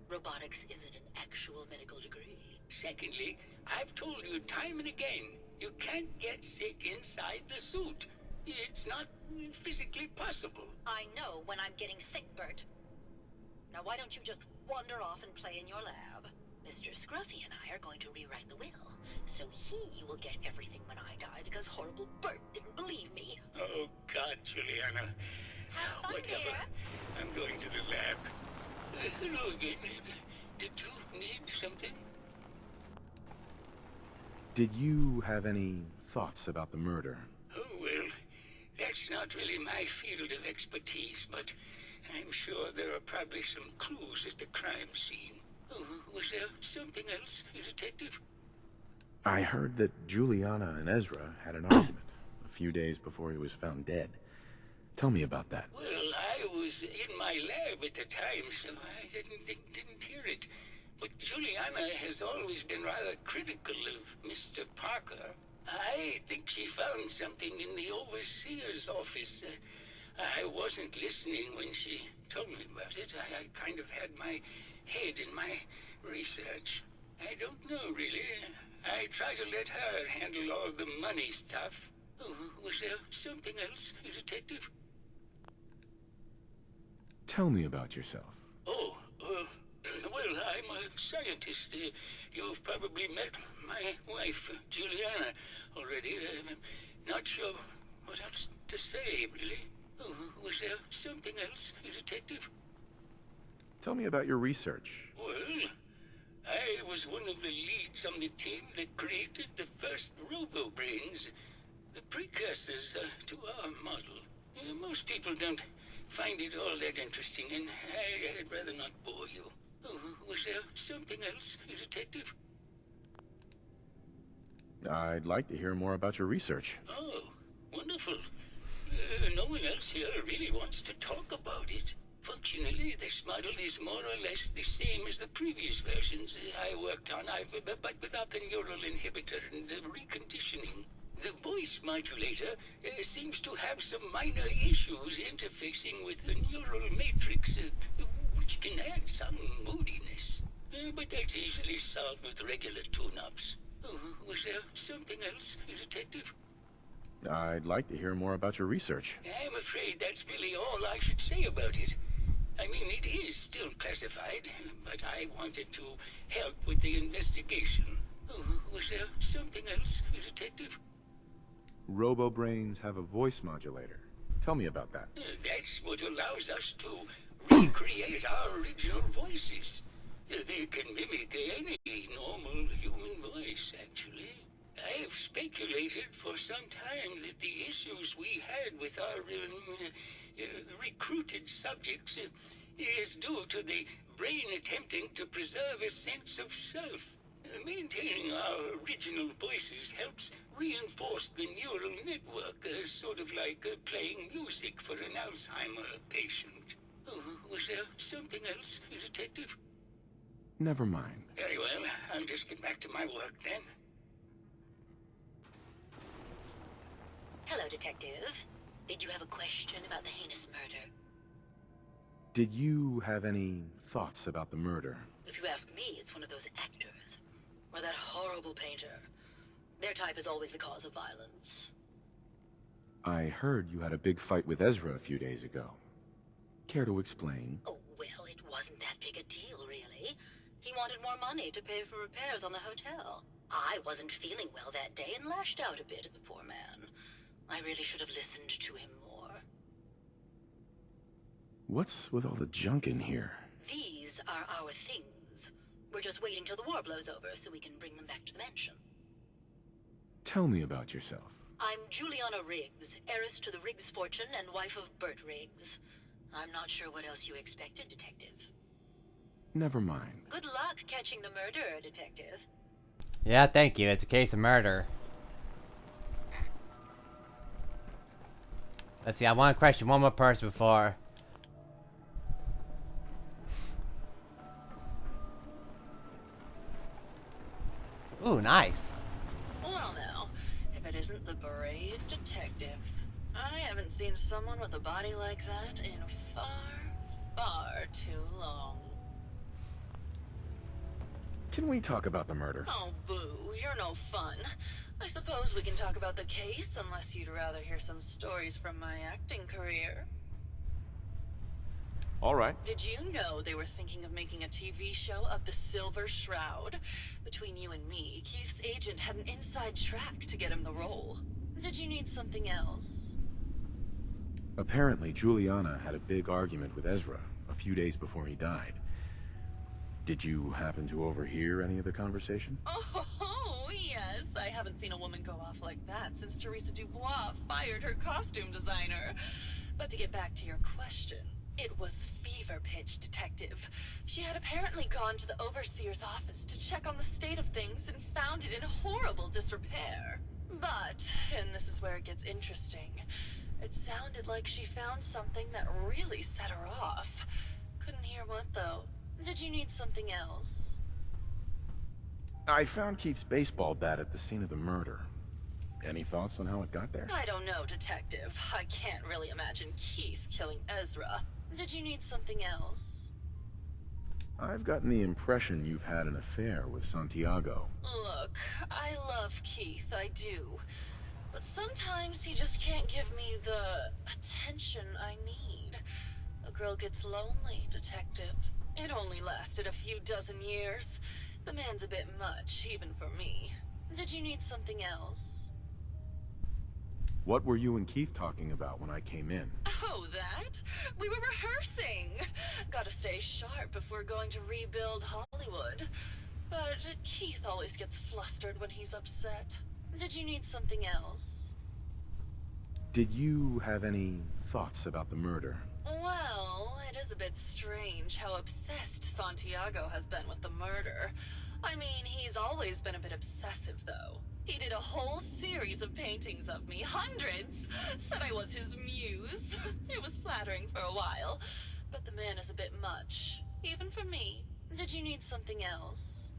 Robotics isn't an actual medical degree. Secondly, I've told you time and again, you can't get sick inside the suit. It's not physically possible. I know when I'm getting sick, Bert. Now why don't you just wander off and play in your lab? Mr. Scruffy and I are going to rewrite the will, so he will get everything when I die because horrible Bert didn't believe me. Oh, God, Juliana. Have fun, Whatever. dear. I'm going to the lab. Hello again. Did you need something? Did you have any thoughts about the murder? Oh, well, that's not really my field of expertise, but I'm sure there are probably some clues at the crime scene. Oh, was there something else, Detective? I heard that Juliana and Ezra had an argument a few days before he was found dead. Tell me about that. Well, I was in my lab at the time, so I didn't hear it. But Juliana has always been rather critical of Mr. Parker. I think she found something in the overseer's office. I wasn't listening when she told me about it. I kind of had my head in my research. I don't know, really. I try to let her handle all the money stuff. Oh, was there something else, Detective? Tell me about yourself. Oh, well, I'm a scientist. You've probably met my wife, Juliana, already. I'm not sure what else to say, really. Oh, was there something else, Detective? Tell me about your research. Well, I was one of the leads on the team that created the first robo-brains, the precursors to our model. Most people don't find it all that interesting, and I'd rather not bore you. Oh, was there something else, Detective? I'd like to hear more about your research. Oh, wonderful. No one else here really wants to talk about it. Functionally, this model is more or less the same as the previous versions I worked on, but without the neural inhibitor and the reconditioning. The voice modulator seems to have some minor issues interfacing with the neural matrix, which can add some moodiness. But that's easily solved with regular tune-ups. Oh, was there something else, Detective? I'd like to hear more about your research. I'm afraid that's really all I should say about it. I mean, it is still classified, but I wanted to help with the investigation. Oh, Was there something else, Detective? Robo-brains have a voice modulator. Tell me about that. That's what allows us to recreate our original voices. They can mimic any normal human voice, actually. I've speculated for some time that the issues we had with our recruited subjects is due to the brain attempting to preserve a sense of self. Maintaining our original voices helps reinforce the neural network, sort of like playing music for an Alzheimer patient. Was there something else, Detective? Never mind. Very well, I'll just get back to my work then. Hello, Detective. Did you have a question about the heinous murder? Did you have any thoughts about the murder? If you ask me, it's one of those actors. Or that horrible painter. Their type is always the cause of violence. I heard you had a big fight with Ezra a few days ago. Care to explain? Oh, well, it wasn't that big a deal, really. He wanted more money to pay for repairs on the hotel. I wasn't feeling well that day and lashed out a bit at the poor man. I really should have listened to him more. What's with all the junk in here? These are our things. We're just waiting till the war blows over so we can bring them back to the mansion. Tell me about yourself. I'm Juliana Riggs, heiress to the Riggs fortune and wife of Bert Riggs. I'm not sure what else you expected, Detective. Never mind. Good luck catching the murderer, Detective. Yeah, thank you. It's a case of murder. Let's see, I want to question one more person before. Ooh, nice. Well now, if it isn't the brave detective. I haven't seen someone with a body like that in far too long. Can we talk about the murder? Oh, boo, you're no fun. I suppose we can talk about the case, unless you'd rather hear some stories from my acting career. All right. Did you know they were thinking of making a TV show of the Silver Shroud? Between you and me, Keith's agent had an inside track to get him the role. Did you need something else? Apparently, Juliana had a big argument with Ezra a few days before he died. Did you happen to overhear any of the conversation? Oh, yes. I haven't seen a woman go off like that since Teresa Dubois fired her costume designer. But to get back to your question, it was fever pitch, Detective. She had apparently gone to the overseer's office to check on the state of things and found it in horrible disrepair. But, and this is where it gets interesting, it sounded like she found something that really set her off. Couldn't hear what, though. Did you need something else? I found Keith's baseball bat at the scene of the murder. Any thoughts on how it got there? I don't know, Detective. I can't really imagine Keith killing Ezra. Did you need something else? I've gotten the impression you've had an affair with Santiago. Look, I love Keith, I do. But sometimes he just can't give me the attention I need. A girl gets lonely, Detective. It only lasted a few dozen years. The man's a bit much, even for me. Did you need something else? What were you and Keith talking about when I came in? Oh, that? We were rehearsing. Gotta stay sharp if we're going to rebuild Hollywood. But Keith always gets flustered when he's upset. Did you need something else? Did you have any thoughts about the murder? Well, it is a bit strange how obsessed Santiago has been with the murder. I mean, he's always been a bit obsessive, though. He did a whole series of paintings of me, hundreds, said I was his muse. It was flattering for a while, but the man is a bit much, even for me. Did you need something else?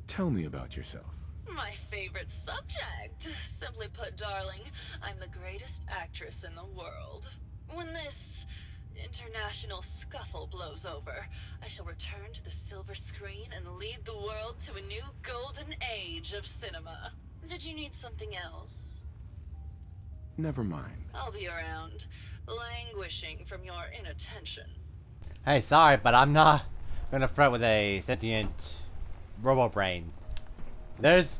Tell me about yourself. My favorite subject. Simply put, darling, I'm the greatest actress in the world. When this international scuffle blows over, I shall return to the silver screen and lead the world to a new golden age of cinema. Did you need something else? Never mind. I'll be around, languishing from your inattention. Hey, sorry, but I'm not gonna flirt with a sentient robo brain. There's...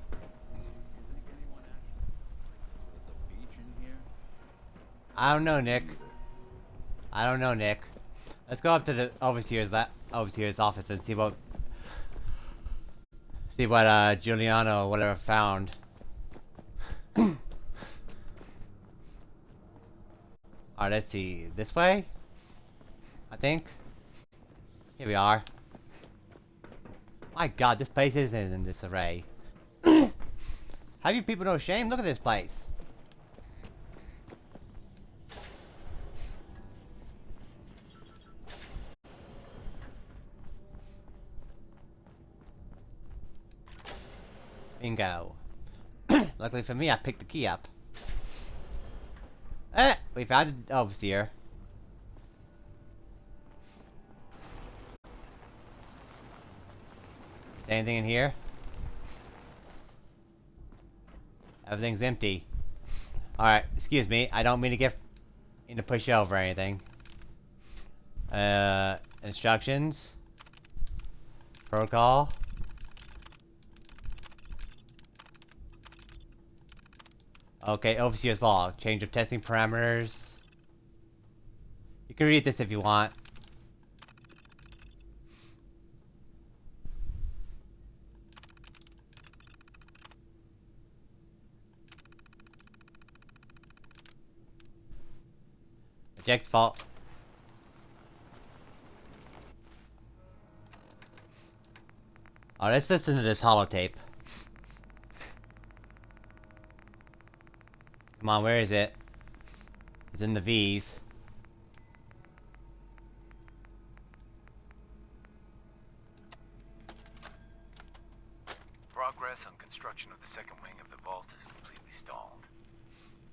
I don't know, Nick. I don't know, Nick. Let's go up to the overseer's office and see what Giuliano or whatever found. Alright, let's see. This way? I think. Here we are. My god, this place isn't in disarray. Have you people no shame? Look at this place. Bingo. Luckily for me, I picked the key up. We found the overseer. Is there anything in here? Everything's empty. Alright, excuse me. I don't mean to get into push over or anything. Instructions. Protocol. Okay, overseer's log. Change of testing parameters. You can read this if you want. Eject fault. Oh, let's listen to this holotape. Come on, where is it? It's in the V's. Progress on construction of the second wing of the vault is completely stalled.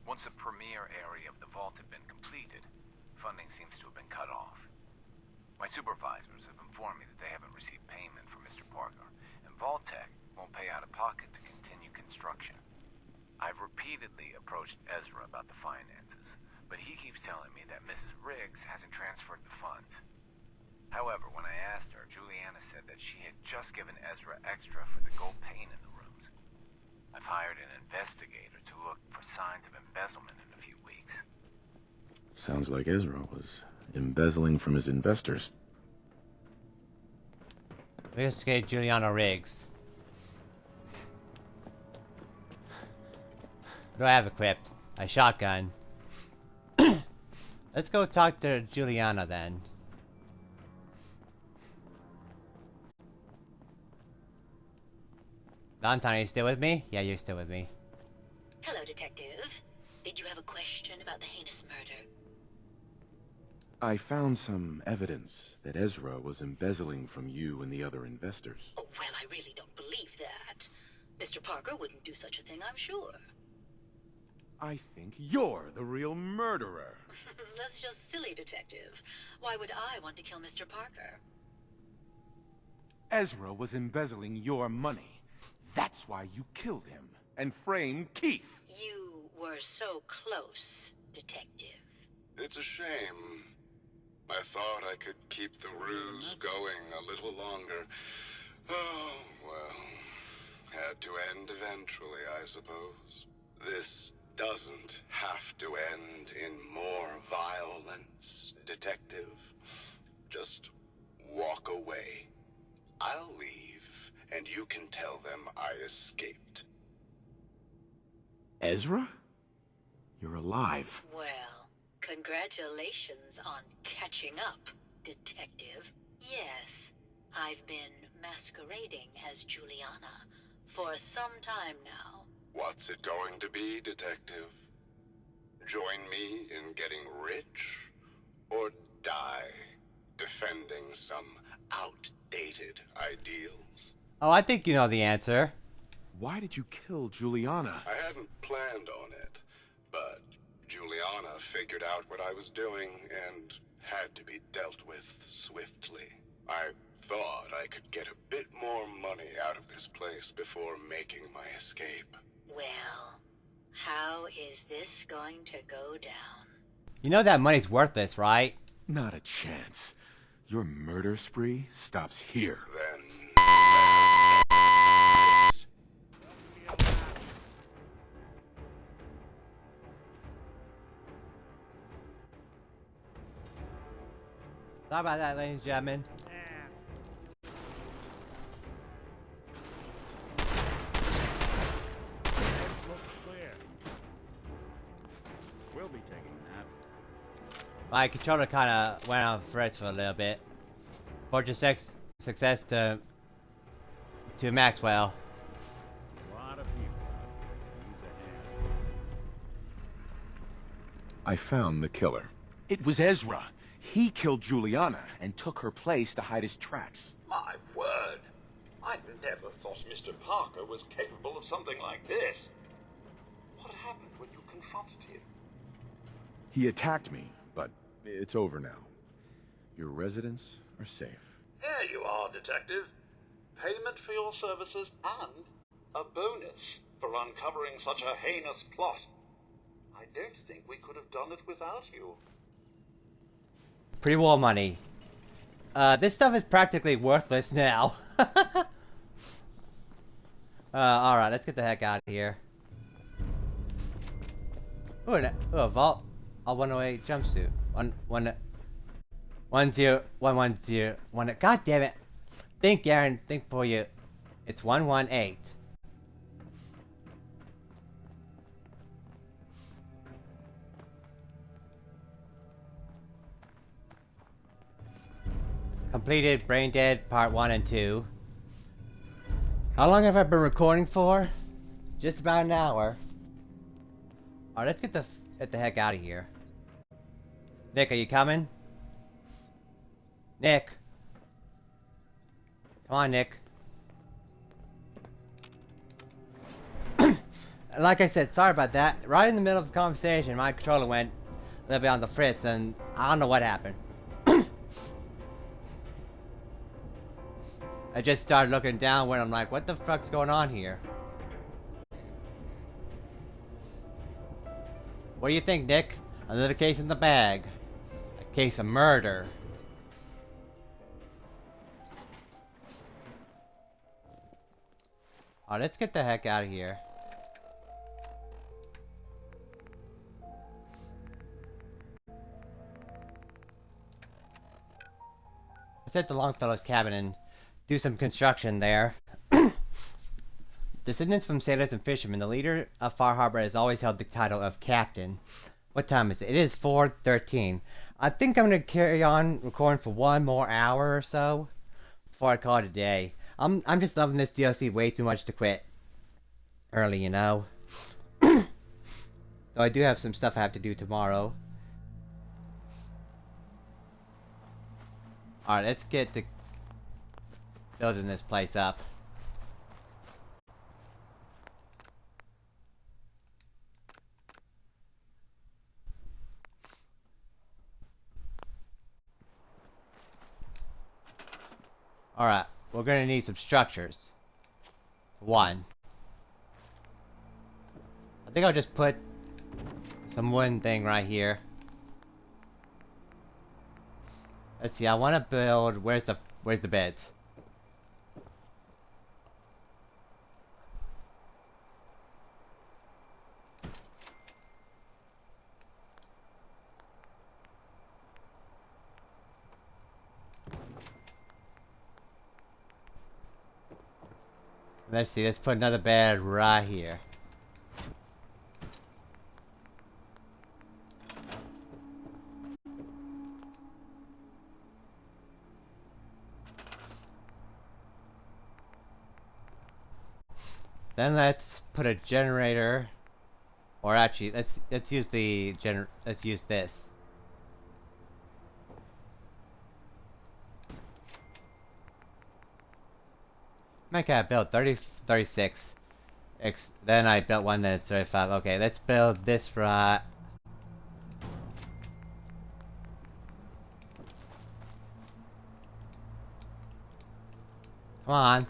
Once the premier area of the vault had been completed, funding seems to have been cut off. My supervisors have informed me that they haven't received payment from Mr. Parker, and Vault Tech won't pay out of pocket to continue construction. I've repeatedly approached Ezra about the finances, but he keeps telling me that Mrs. Riggs hasn't transferred the funds. However, when I asked her, Juliana said that she had just given Ezra extra for the gold paint in the rooms. I've hired an investigator to look for signs of embezzlement in a few weeks. Sounds like Ezra was embezzling from his investors. Investigate Giuliano Riggs. What do I have equipped? A shotgun. Let's go talk to Juliana then. Valentine, are you still with me? Yeah, you're still with me. Hello, Detective. Did you have a question about the heinous murder? I found some evidence that Ezra was embezzling from you and the other investors. Oh, well, I really don't believe that. Mr. Parker wouldn't do such a thing, I'm sure. I think you're the real murderer. That's just silly, Detective. Why would I want to kill Mr. Parker? Ezra was embezzling your money. That's why you killed him and framed Keith. You were so close, Detective. It's a shame. I thought I could keep the ruse going a little longer. Oh, well. Had to end eventually, I suppose. This doesn't have to end in more violence, Detective. Just walk away. I'll leave, and you can tell them I escaped. Ezra? You're alive. Well, congratulations on catching up, Detective. Yes, I've been masquerading as Juliana for some time now. What's it going to be, Detective? Join me in getting rich? Or die defending some outdated ideals? Oh, I think you know the answer. Why did you kill Juliana? I hadn't planned on it, but Juliana figured out what I was doing and had to be dealt with swiftly. I thought I could get a bit more money out of this place before making my escape. Well, how is this going to go down? You know that money's worthless, right? Not a chance. Your murder spree stops here. Then Sorry about that, ladies and gentlemen. Looks clear. We'll be taking that. My controller kind of went on threads for a little bit. Fortune success to Maxwell. A lot of people out here could use a hand. I found the killer. It was Ezra. He killed Juliana and took her place to hide his tracks. My word! I never thought Mr. Parker was capable of something like this. What happened when you confronted him? He attacked me, but it's over now. Your residents are safe. There you are, Detective. Payment for your services and a bonus for uncovering such a heinous plot. I don't think we could have done it without you. Pre-war money. This stuff is practically worthless now. Alright, let's get the heck out of here. Ooh, a vault. A 108 jumpsuit. 10110. God damn it. Think, Aaron. Think for you. It's 118. Completed Brain Dead Part 1 and 2. How long have I been recording for? Just about an hour. Alright, let's get the heck out of here. Nick, are you coming? Nick. Come on, Nick. Like I said, sorry about that. Right in the middle of the conversation, my controller went a little bit on the fritz, and I don't know what happened. I just started looking down when I'm like, what the fuck's going on here? What do you think, Nick? Another case in the bag. A case of murder. Alright, let's get the heck out of here. Let's head to Longfellow's cabin and do some construction there. Descendants from sailors and fishermen, the leader of Far Harbor has always held the title of captain. What time is it? It is 4:13. I think I'm going to carry on recording for one more hour or so before I call it a day. I'm just loving this DLC way too much to quit early, you know. Though I do have some stuff I have to do tomorrow. Alright, let's get to building this place up. Alright, we're gonna need some structures. One. I think I'll just put some wooden thing right here. Let's see, I wanna build where's the beds? Let's see, let's put another bed right here. Then let's put a generator, or actually, let's use let's use this. I got built 36. Then I built one that's 35. Okay, let's build this right. Come on.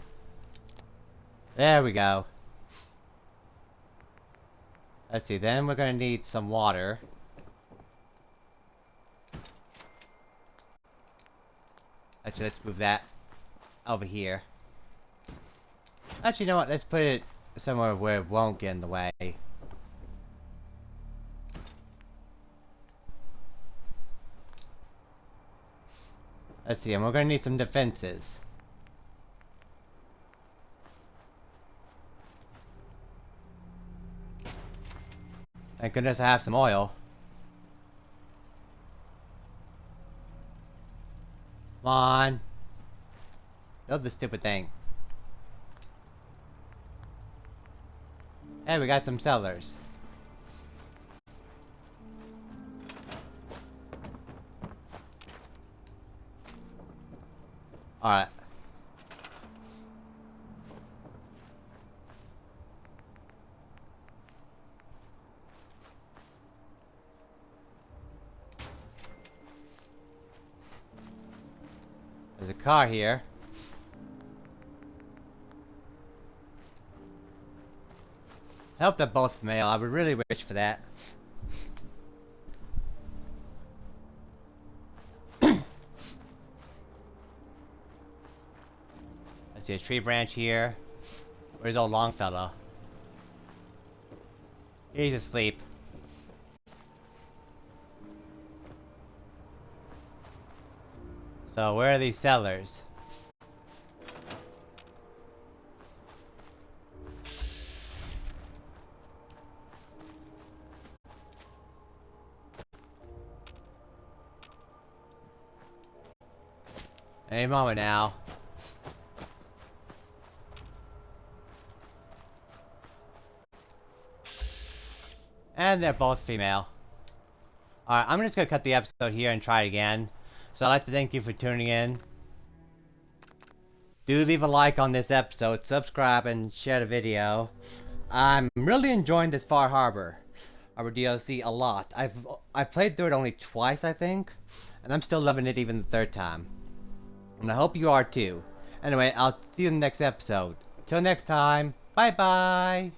There we go. Let's see, then we're gonna need some water. Actually, let's move that over here. Actually, you know what? Let's put it somewhere where it won't get in the way. Let's see, and we're gonna need some defenses. Thank goodness I have some oil. Come on. Build this stupid thing. Hey, we got some cellars. Alright. There's a car here. I hope they're both male. I would really wish for that. I see a tree branch here. Where's old Longfellow? He's asleep. So where are these cellars? Any moment now. And they're both female. Alright, I'm just gonna cut the episode here and try it again. So I'd like to thank you for tuning in. Do leave a like on this episode, subscribe, and share the video. I'm really enjoying this Far Harbor DLC a lot. I've played through it only twice, I think, and I'm still loving it even the third time. And I hope you are too. Anyway, I'll see you in the next episode. Till next time, bye bye!